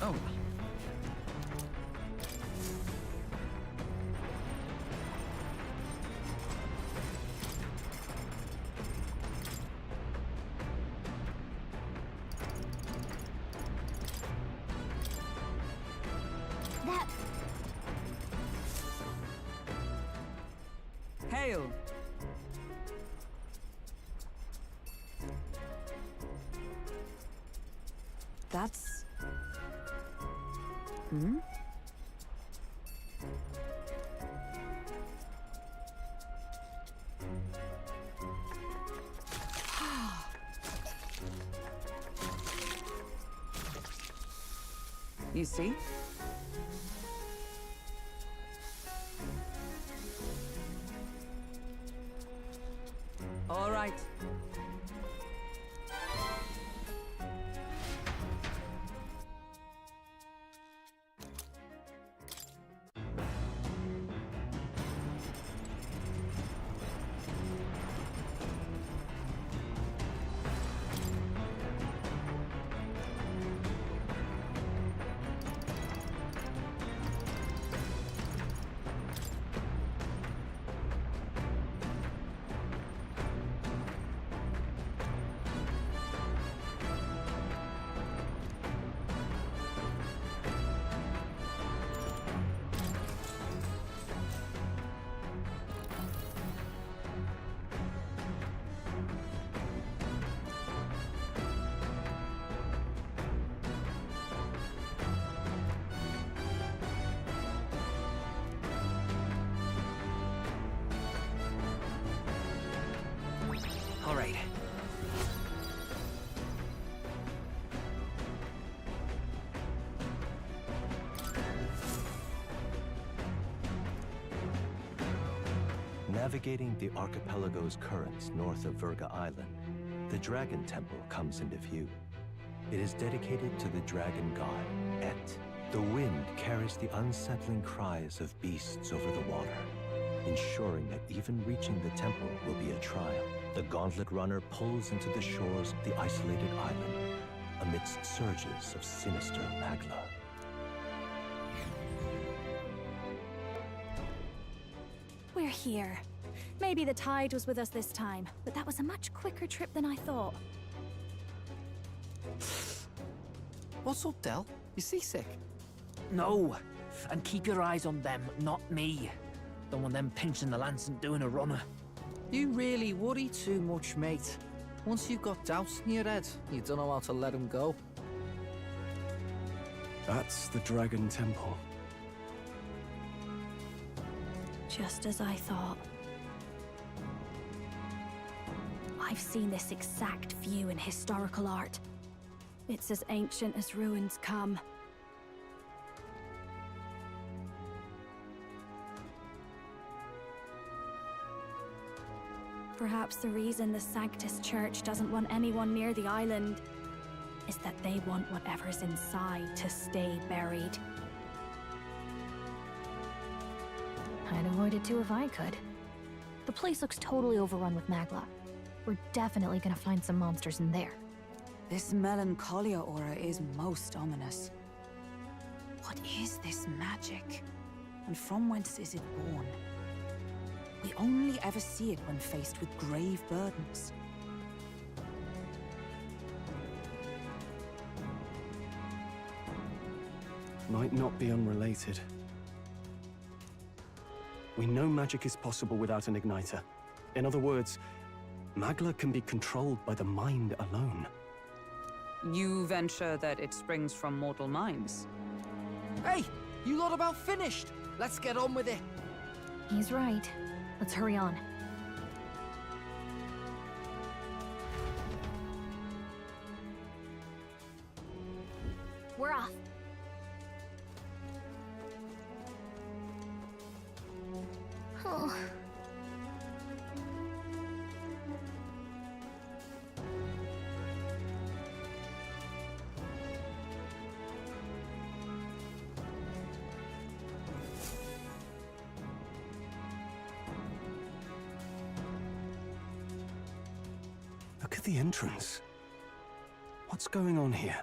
Oh. That... Hail! That's... Hmm? You see? All right. All right. Navigating the archipelago's currents north of Virga Island, the Dragon Temple comes into view. It is dedicated to the dragon god, Et. The wind carries the unsettling cries of beasts over the water, ensuring that even reaching the temple will be a trial. The Gauntlet Runner pulls into the shores of the isolated island amidst surges of sinister Magla. We're here. Maybe the tide was with us this time, but that was a much quicker trip than I thought. What's up, Del? You seasick? No. And keep your eyes on them, not me. Don't want them pinching the lance and doing a runner. You really worry too much, mate. Once you've got doubts in your head, you don't know how to let them go. That's the Dragon Temple. Just as I thought. I've seen this exact view in historical art. It's as ancient as ruins come. Perhaps the reason the Sanctus Church doesn't want anyone near the island is that they want whatever's inside to stay buried. I'd avoid it too if I could. The place looks totally overrun with Magla. We're definitely gonna find some monsters in there. This Melancholia aura is most ominous. What is this magic? And from whence is it born? We only ever see it when faced with grave burdens. Might not be unrelated. We know magic is possible without an igniter. In other words, Magla can be controlled by the mind alone. You venture that it springs from mortal minds? Hey, you lot about finished. Let's get on with it. He's right. Let's hurry on. We're off. Oh. Look at the entrance. What's going on here?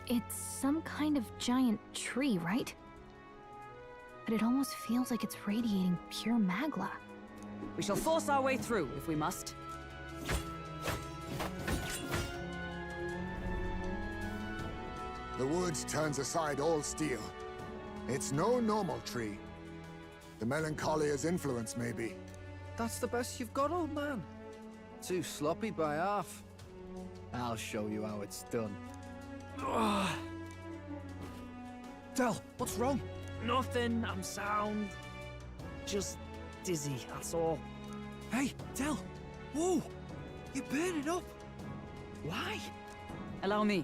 It's some kind of giant tree, right? But it almost feels like it's radiating pure Magla. We shall force our way through, if we must. The woods turns aside all steel. It's no normal tree. The Melancholia's influence, maybe. That's the best you've got, old man. Too sloppy by half. I'll show you how it's done. Del, what's wrong? Nothing, I'm sound. Just dizzy, that's all. Hey, Del! Whoa! You're burning up! Why? Allow me.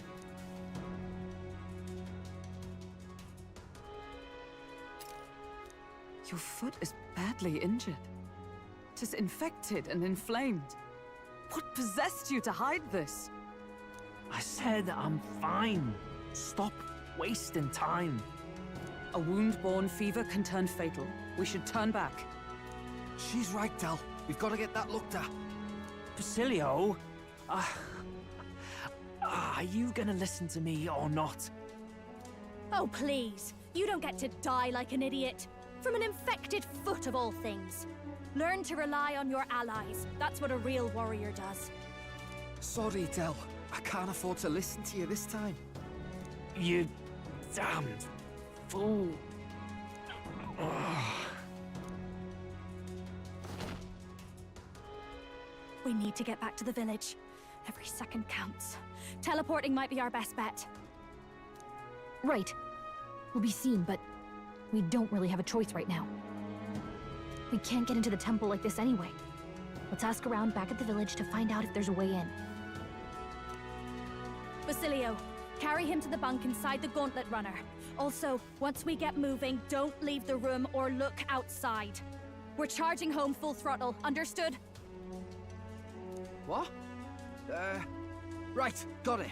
Your foot is badly injured. 'Tis infected and inflamed. What possessed you to hide this? I said I'm fine. Stop wasting time. A wound-borne fever can turn fatal. We should turn back. She's right, Del. We've got to get that looked at. Basilio? Are you gonna listen to me or not? Oh, please. You don't get to die like an idiot. From an infected foot of all things. Learn to rely on your allies. That's what a real warrior does. Sorry, Del. I can't afford to listen to you this time. You damned fool. We need to get back to the village. Every second counts. Teleporting might be our best bet. Right. We'll be seen, but we don't really have a choice right now. We can't get into the temple like this anyway. Let's ask around back at the village to find out if there's a way in. Basilio, carry him to the bunk inside the Gauntlet Runner. Also, once we get moving, don't leave the room or look outside. We're charging home full throttle, understood? What? Right, got it.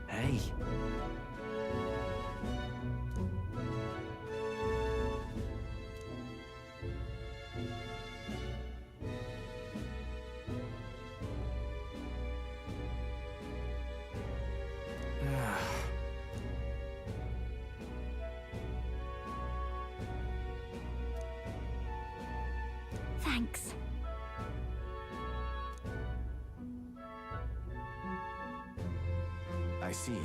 Hey. Thanks. I see.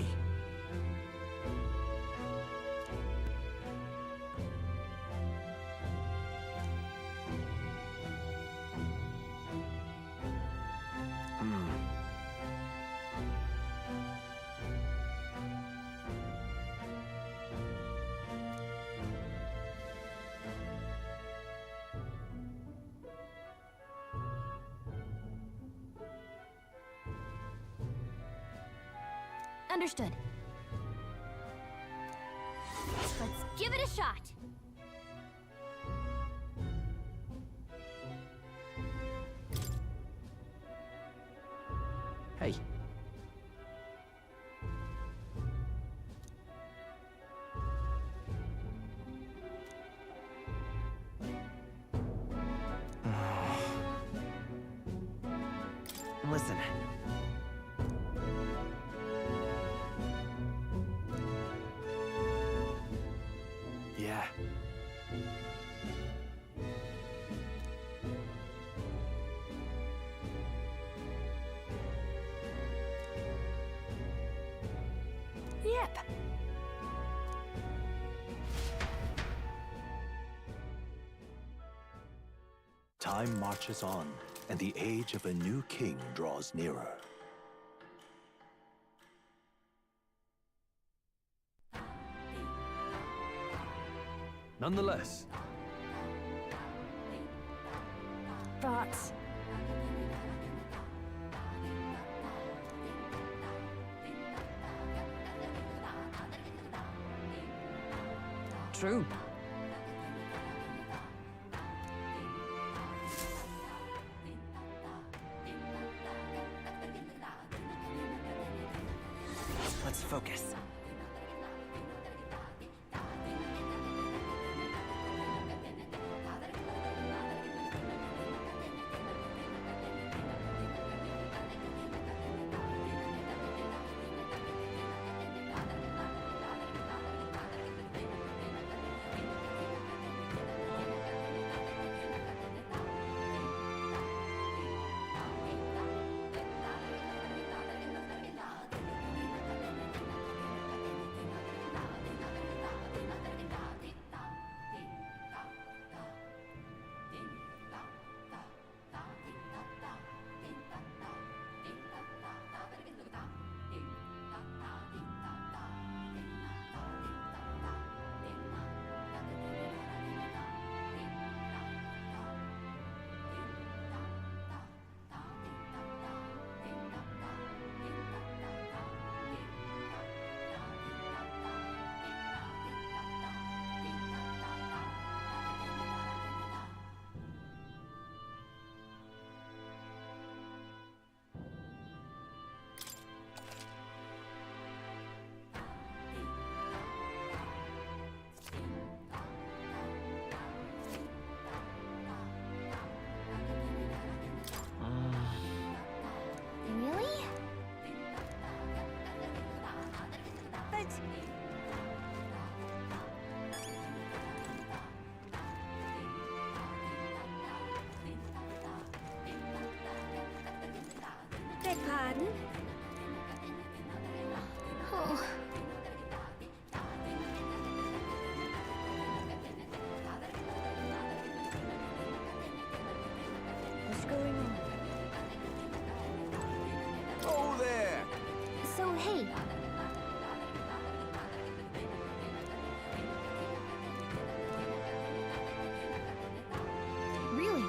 Understood. Let's give it a shot. Hey. Listen. Yeah. Yep. Time marches on, and the age of a new king draws nearer. Nonetheless, But True. Let's focus. really? But beg pardon? Oh. What's going on? Oh, there! So, hey. Really?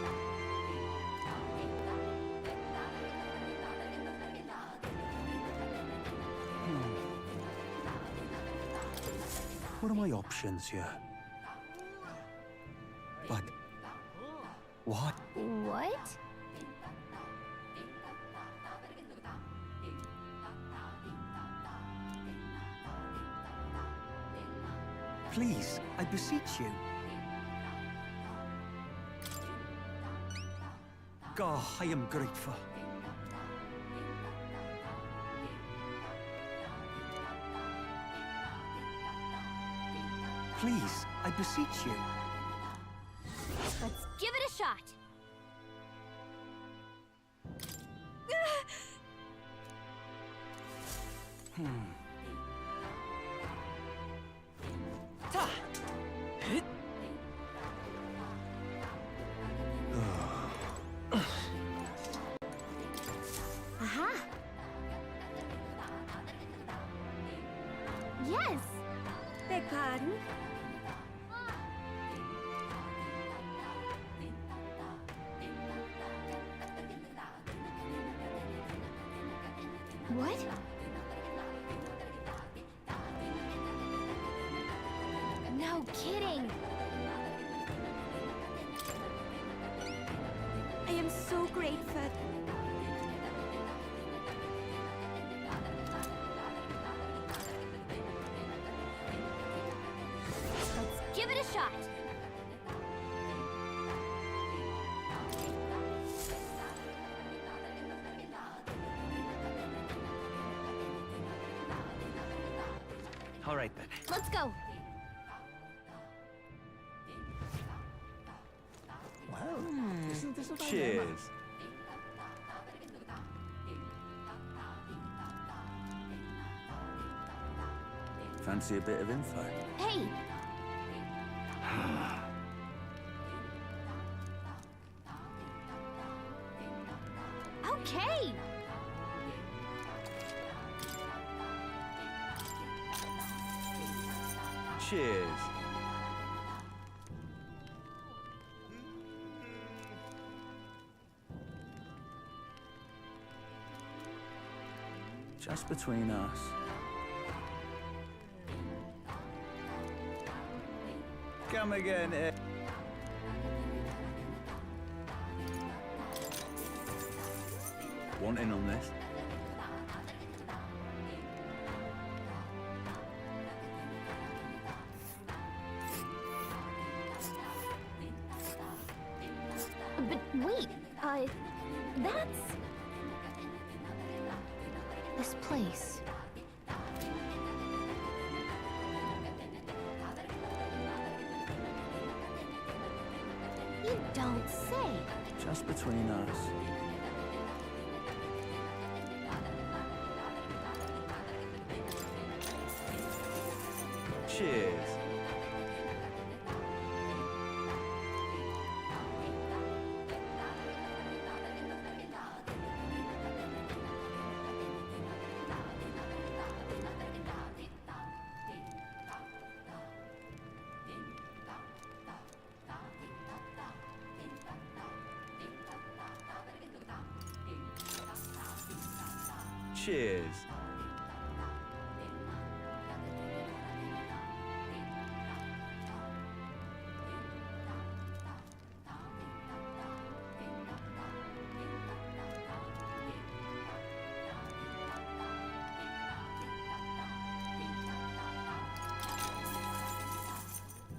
What are my options here? But... what? What? Please, I beseech you. God, I am grateful. Please, I beseech you. Let's give it a shot. Aha! Yes! Beg pardon? What? No kidding! I am so grateful. Let's give it a shot. All right then. Let's go. Well, isn't this a dilemma? Cheers. Fancy a bit of info? Hey! Okay! Cheers. Just between us. Come again, Ed. Want in on this? But wait, that's... this place. You don't say. Just between us. Cheers. Cheers.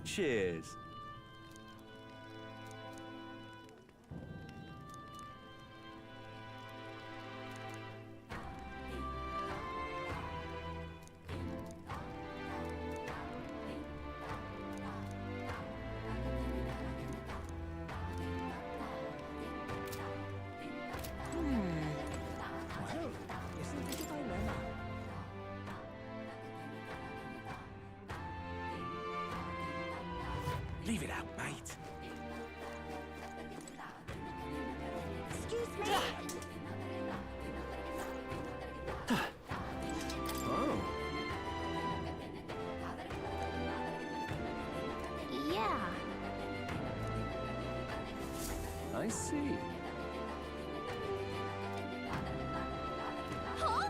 Cheers. Well, isn't this a dilemma? Leave it out, mate. Excuse me. Oh. Yeah. I see. Huh?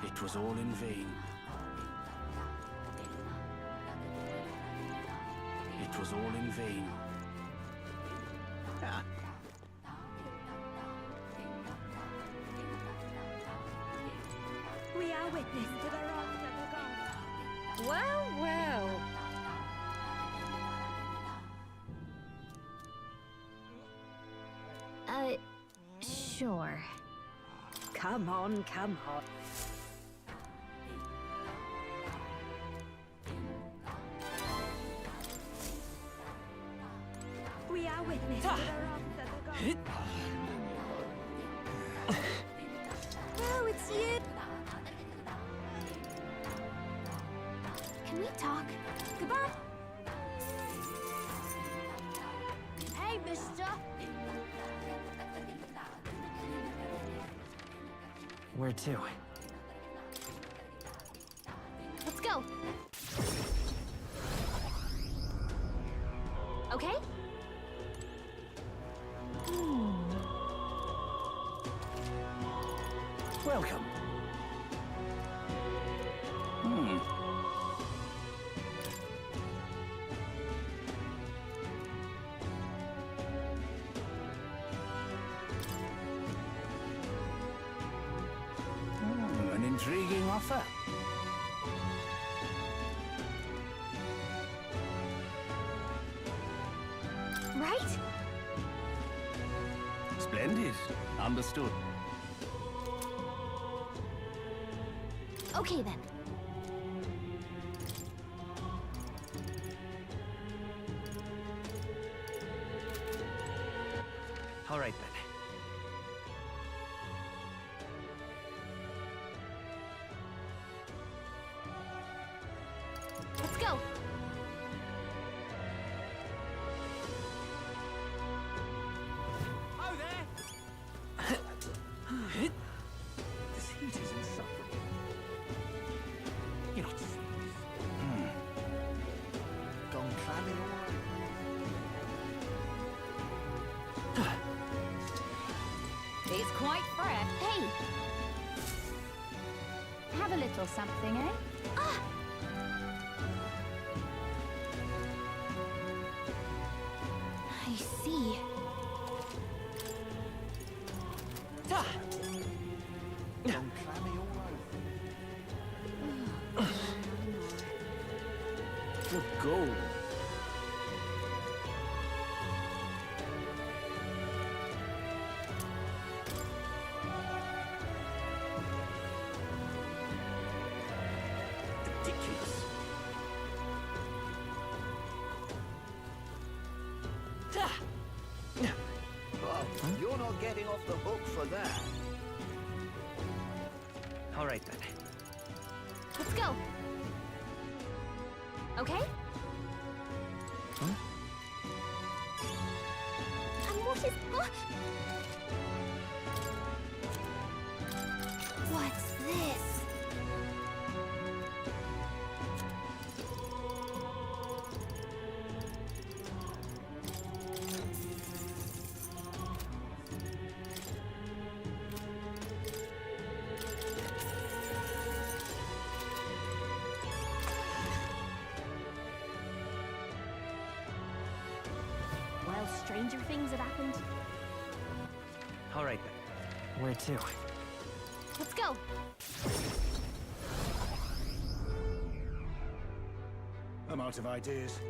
It was all in vain. It was all in vain. We are witness to the wrongs of the gods. Well, well. Sure. Come on, come on. We are witness to the wrongs of the gods. Oh, it's you! Can we talk? Goodbye! Hey, mister! Where to? Let's go! Okay? Welcome. An intriguing offer. Right? Splendid. Understood. Okay then. All right then. Let's go! Oh there! This heat is insufferable. You're not serious. Gone clammy It's quite fresh. Hey! Have a little something, eh? Ah! I see. Gone clammy all over. Good goal. Ridiculous. Well, you're not getting off the hook for that. All right then. Let's go! Okay? And what is... What's this? Well, stranger things have happened. All right then. Where to? Let's go! I'm out of ideas.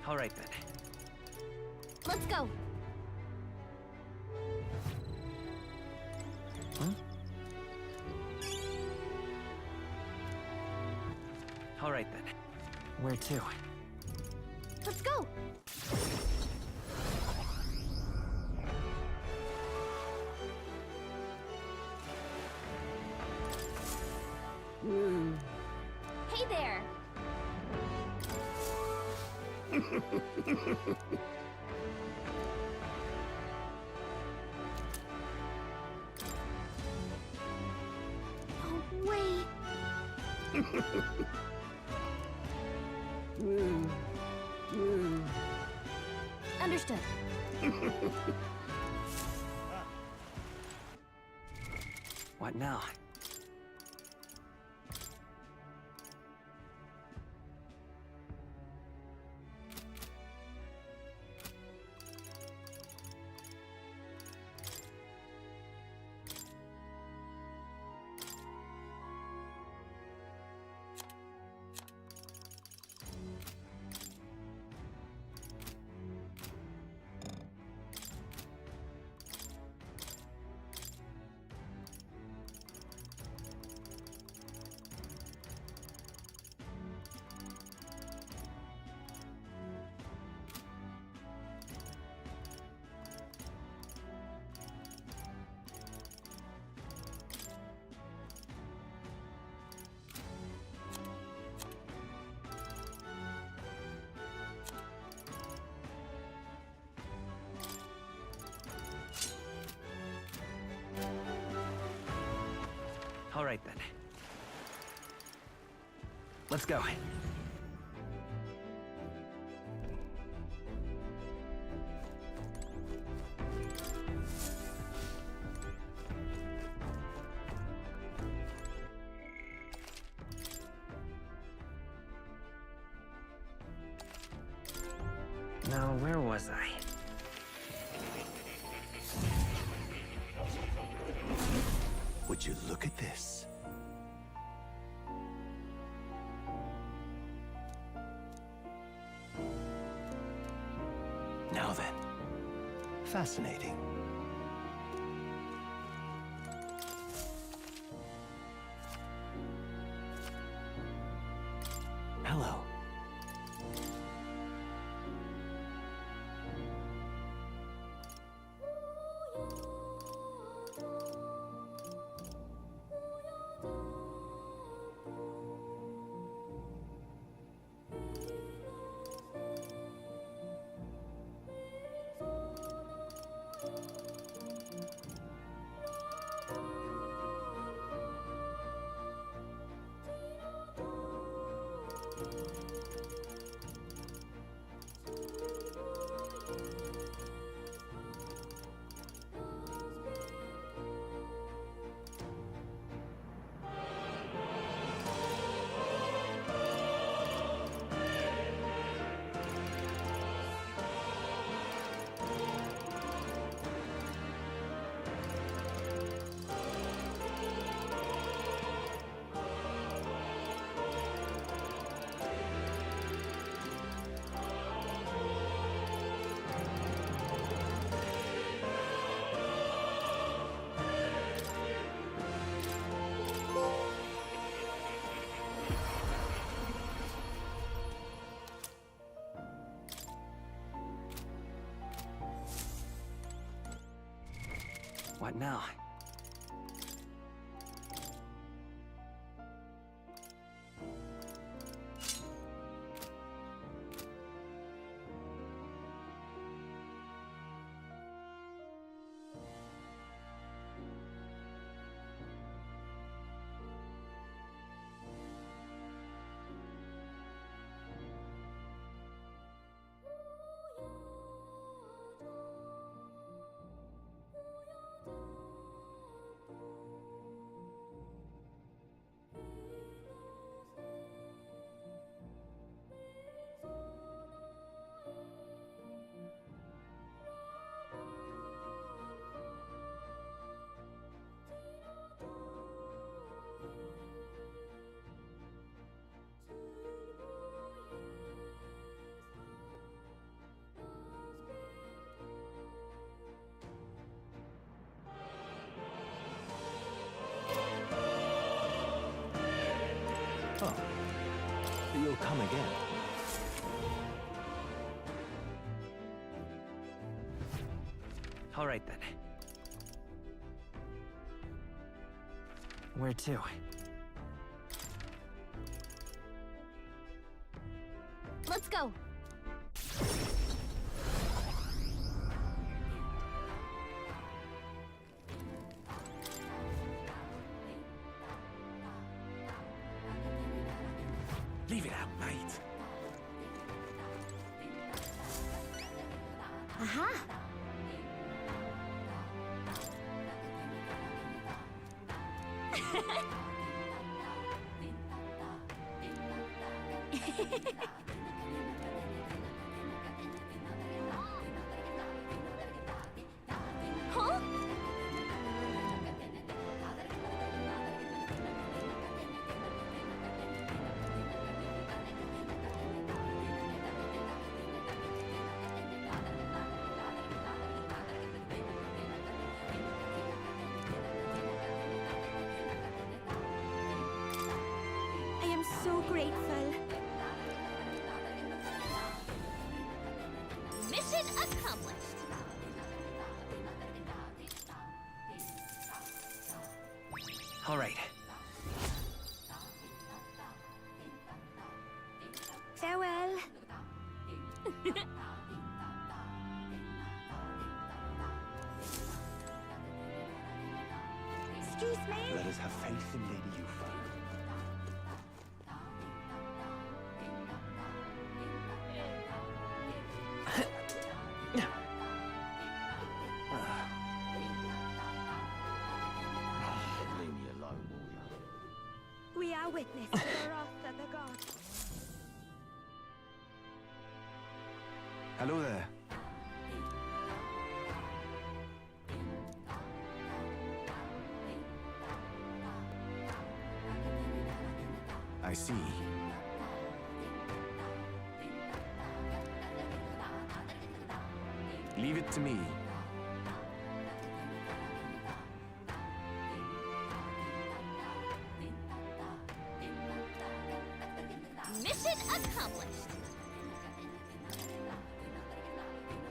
All right then. Let's go! All right then. Where to? Let's go! Hey there! No way! Understood. What now? All right, then. Let's go. Now, where was I? Would you look at this? Now then. Fascinating. Hello. What now? Oh, you'll come again. All right, then. Where to? Let's go. Leave it out, mate. Aha! Huh? I am so grateful. Mission accomplished. All right. Farewell. Excuse me? Let us have faith in Lady Yuffie. Leave me alone, will you? We are witness to the wrath of the god. Hello there. I see. Leave it to me. Mission accomplished.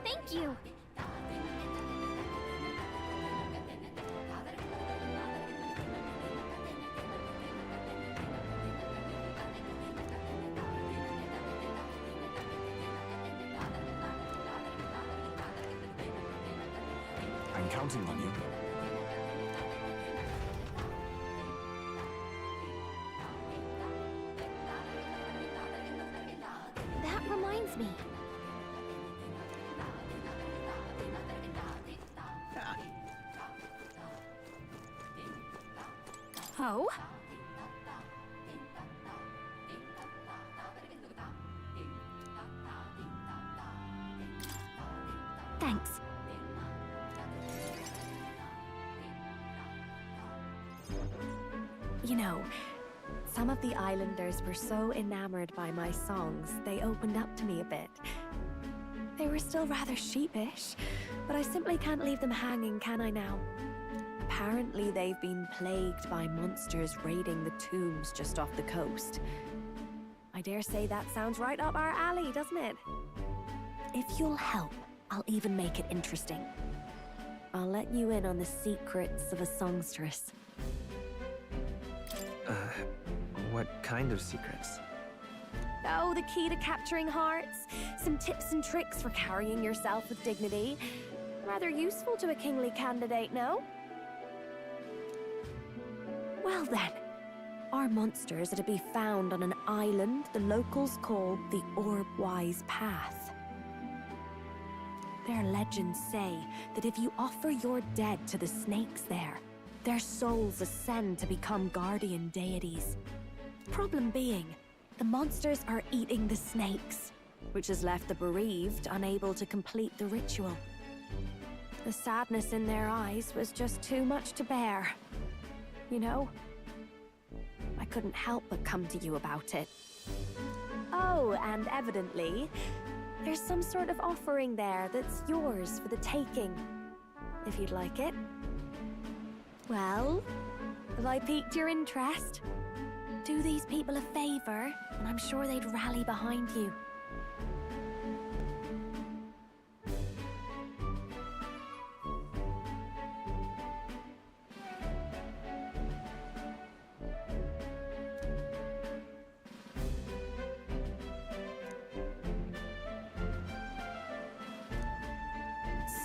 Thank you. I'm counting on you. That reminds me. Oh? Thanks. You know, some of the islanders were so enamored by my songs, they opened up to me a bit. They were still rather sheepish, but I simply can't leave them hanging, can I now? Apparently they've been plagued by monsters raiding the tombs just off the coast. I dare say that sounds right up our alley, doesn't it? If you'll help, I'll even make it interesting. I'll let you in on the secrets of a songstress. What kind of secrets? Oh, the key to capturing hearts. Some tips and tricks for carrying yourself with dignity. Rather useful to a kingly candidate, no? Well then, our monsters are to be found on an island the locals call the Orbwise Path. Their legends say that if you offer your dead to the snakes there, their souls ascend to become guardian deities. Problem being, the monsters are eating the snakes, which has left the bereaved unable to complete the ritual. The sadness in their eyes was just too much to bear. You know? I couldn't help but come to you about it. Oh, and evidently, there's some sort of offering there that's yours for the taking, if you'd like it. Well, have I piqued your interest? Do these people a favor, and I'm sure they'd rally behind you.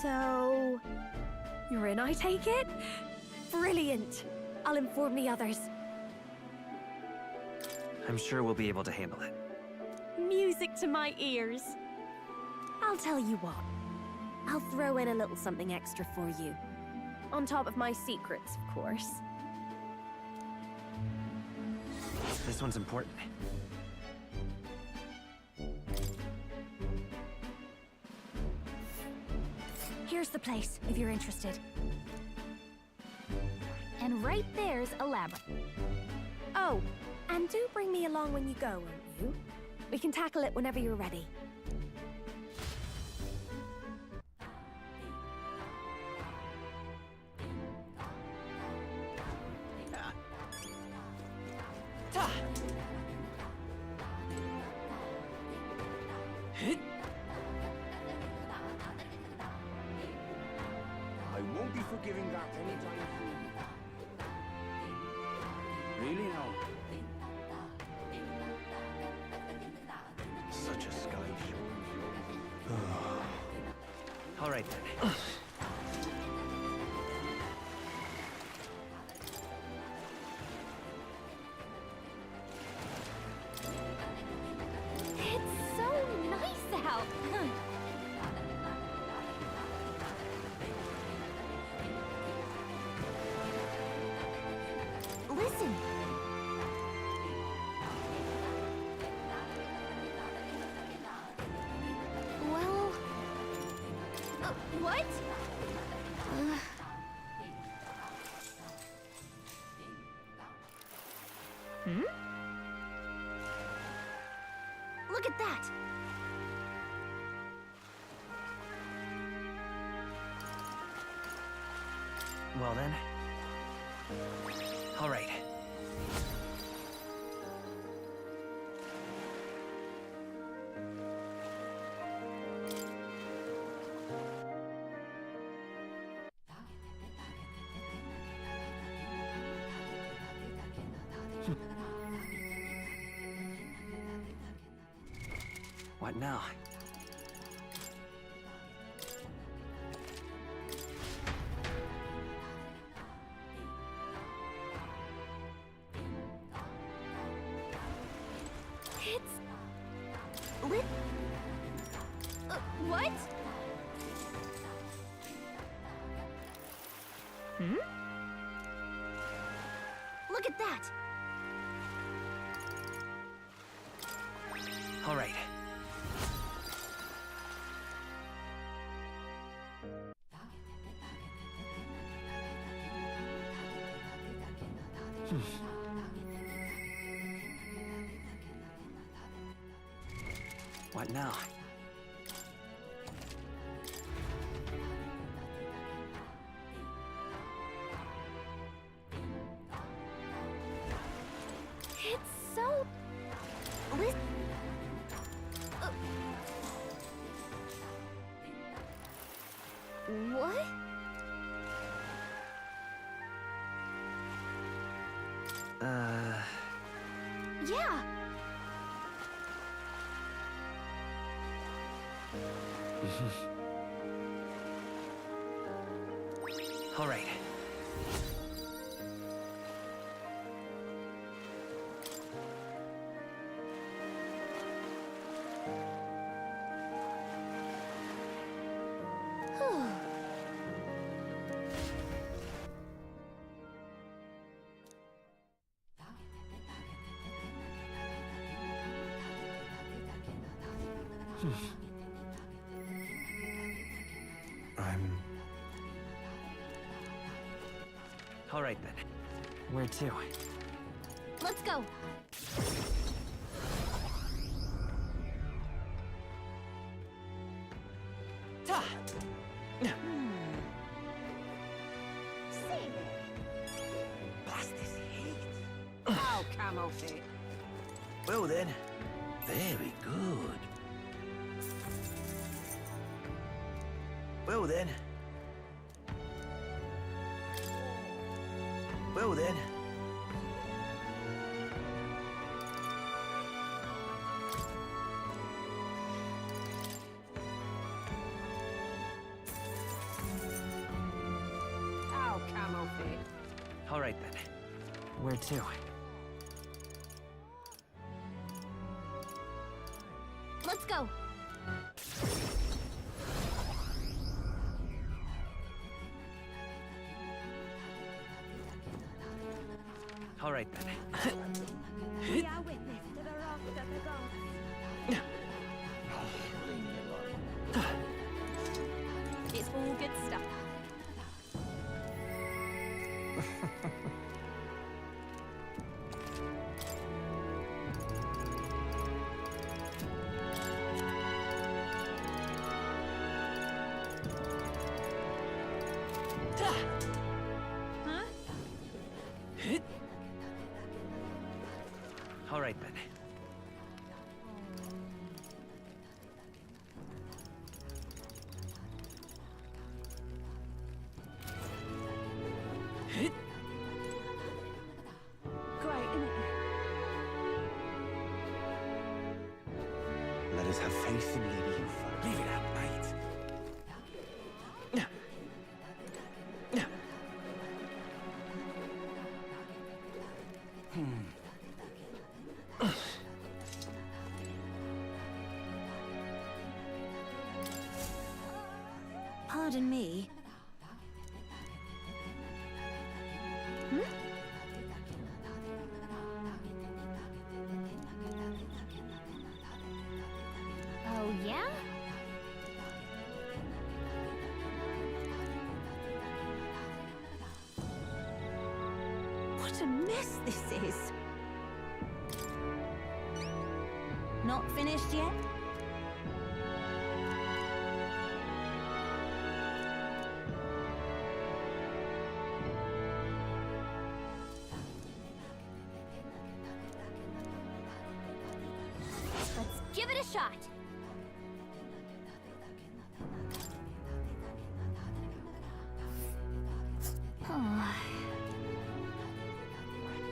So, you're in, I take it? Brilliant! I'll inform the others. I'm sure we'll be able to handle it. Music to my ears. I'll tell you what. I'll throw in a little something extra for you. On top of my secrets, of course. This one's important. Here's the place, if you're interested. And right there's a labyrinth. Oh, and do bring me along when you go, won't you? We can tackle it whenever you're ready. I won't be forgiving that anytime soon. Really now? Such a sky show. All right then. It's so nice out. Listen. Well, what? Look at that. Well then. All right. What now? It's... Lit... what? Look at that! All right. What now? It's so... lit... what? Yeah. All right. All right then. Where to? Let's go. Blast this heat. How camo fit? Well then, very good. Well then. Well then. How camo fit? All right then. Where to? Let's go. All right then. We are witness to the wrongs of the gods. It's all good stuff. All right then. Great, isn't it? Let us have faith in Lady Yuffie. Leave it out, mate. Pardon me. Oh, yeah? What a mess this is. Not finished yet? Let's give it a shot.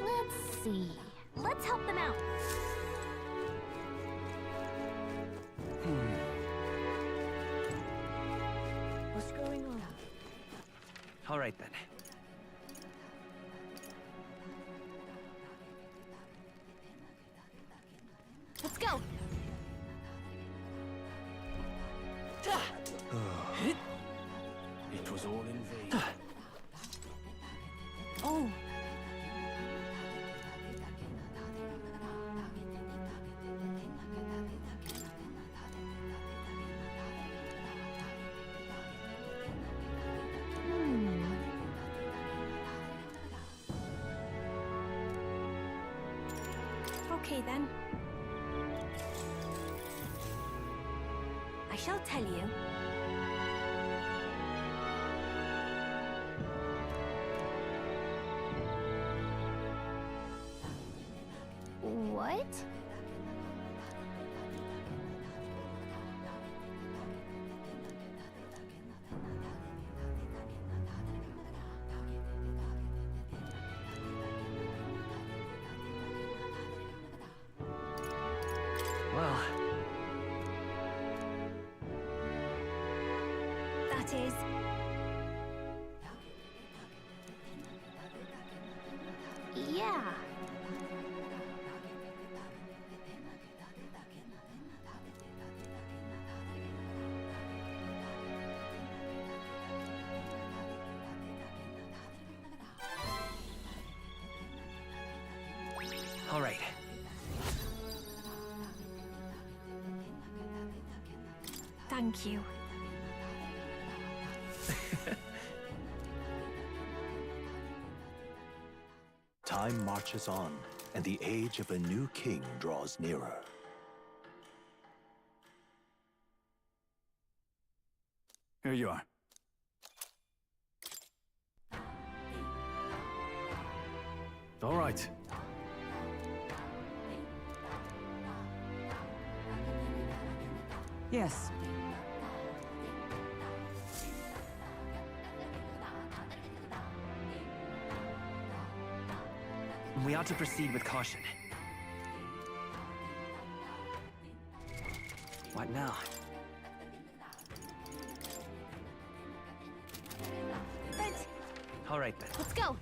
Let's see. Let's help them out. What's going on? All right then. Let's go. It was all in vain. Oh. Okay then. I shall tell you. What? Well, That is. Yeah. all right. Thank you. Time marches on, and the age of a new king draws nearer. Here you are. All right. Yes. We ought to proceed with caution. What now? All right then. Let's go.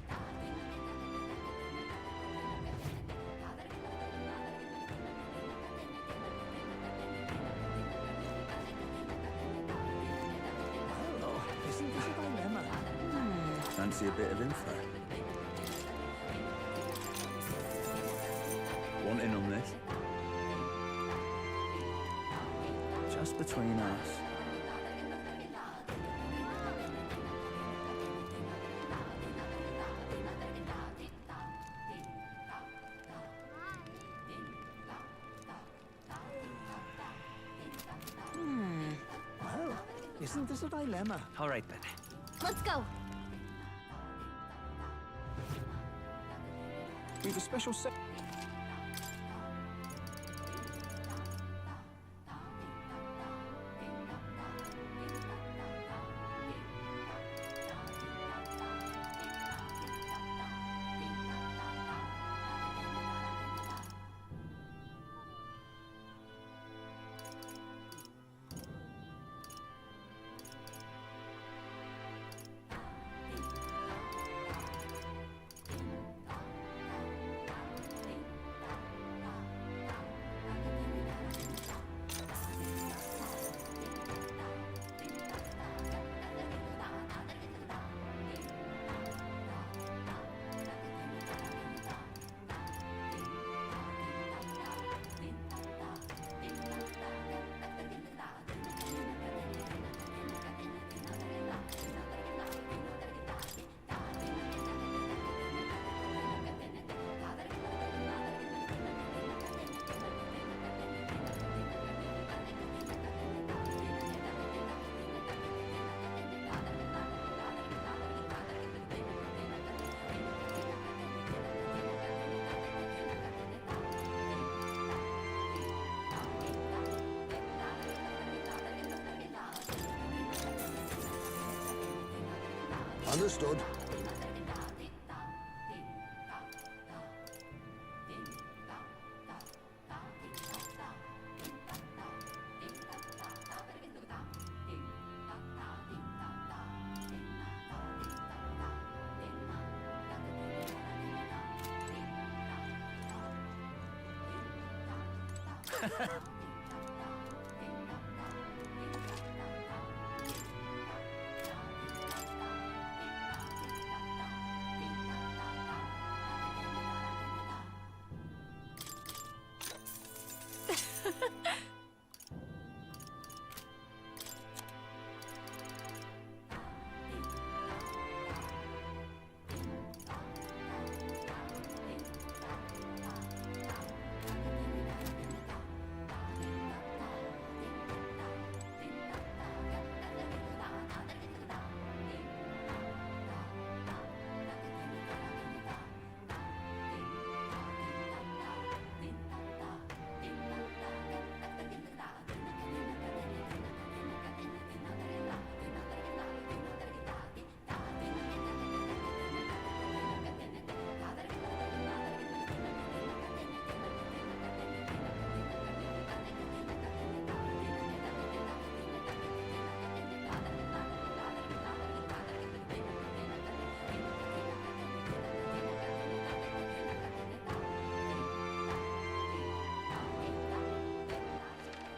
Isn't this a dilemma? Fancy a bit of info? want in on this. Just between us. Well, isn't this a dilemma? All right, then. Let's go. We've a special set. Understood.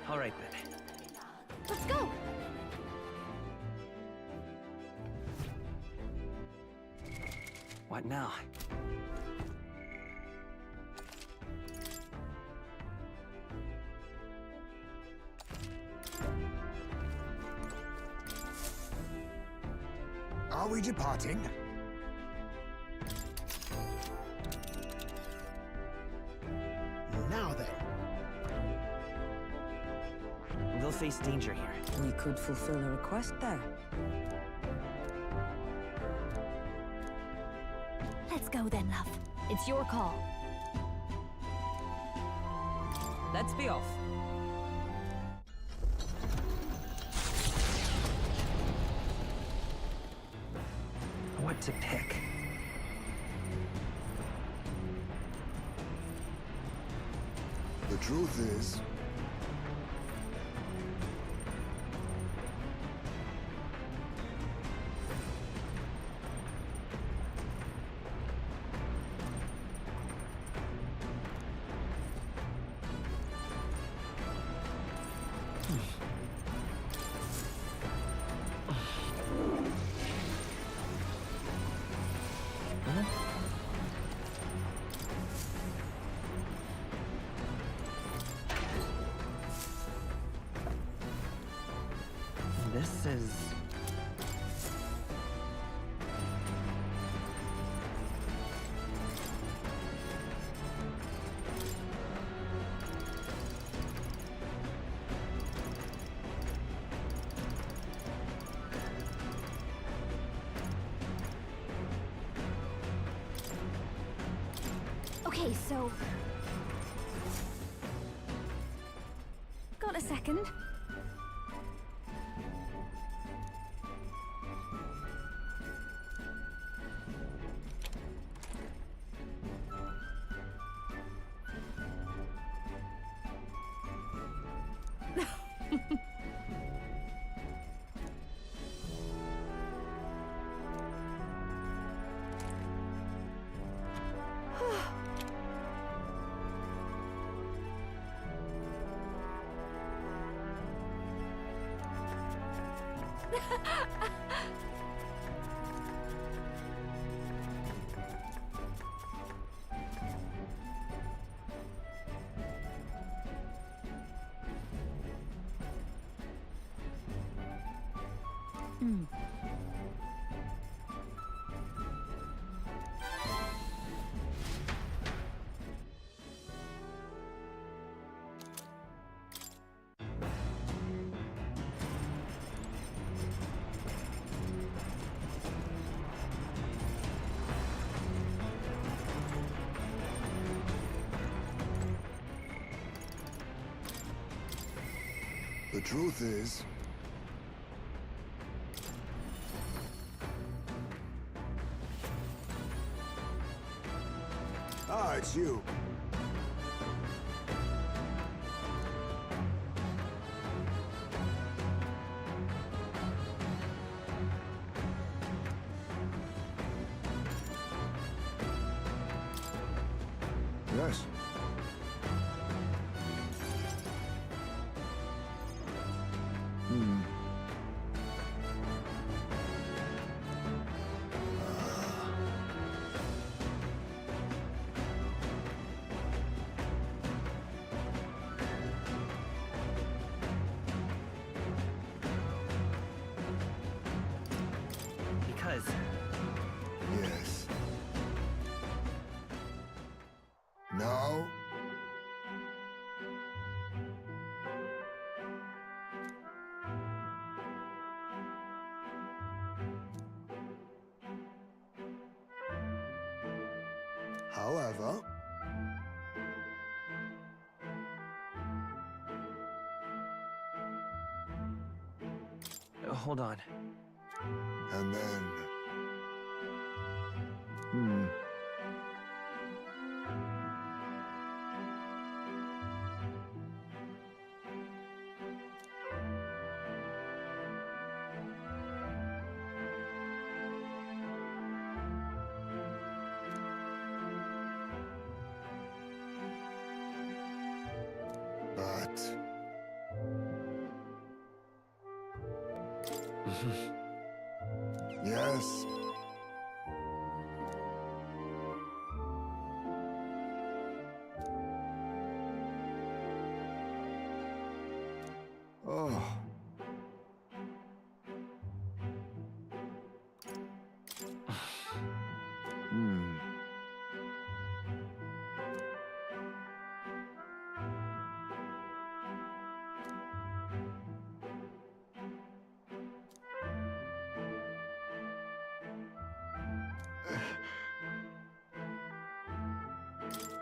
All right, then. Let's go. What now? Are we departing? Now then. We'll face danger here. We could fulfill a request there. Let's go then, love. It's your call. Let's be off. What to pick? The truth is, is... Okay, so... Got a second? Hmm. The truth is, it's you. Yes. Because... Yes. No. However, Hold on. and then... But... Yes. Oh.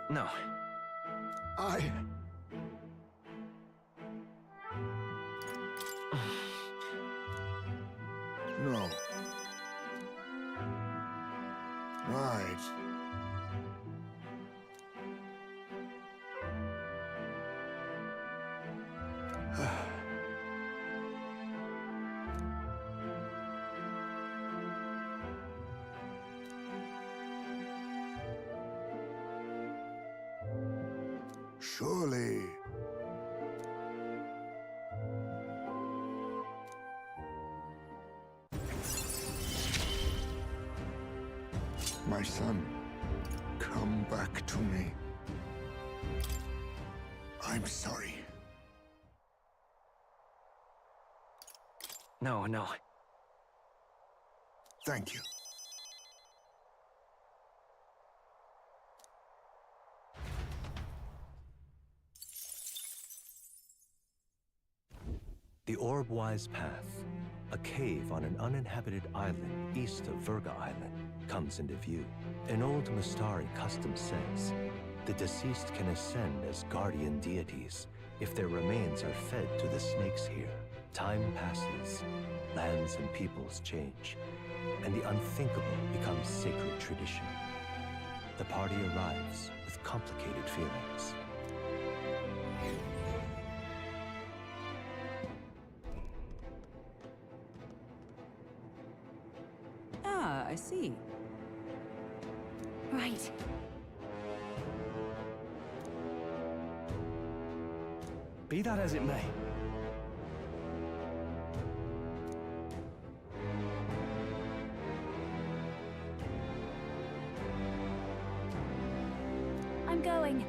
No. No. Right. Surely. My son, come back to me. I'm sorry. No, no. Thank you. The Orbwise Path, a cave on an uninhabited island east of Virga Island, comes into view. An old Mustari custom says the deceased can ascend as guardian deities if their remains are fed to the snakes here. Time passes, lands and peoples change, and the unthinkable becomes sacred tradition. The party arrives with complicated feelings. Ah, I see. Right. Be that as it may. I'm going.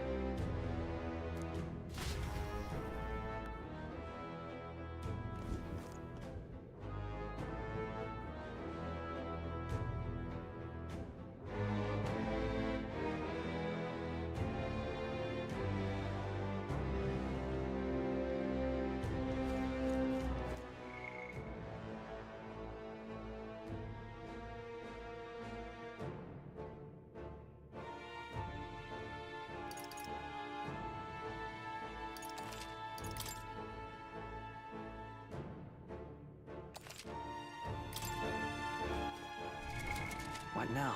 What now?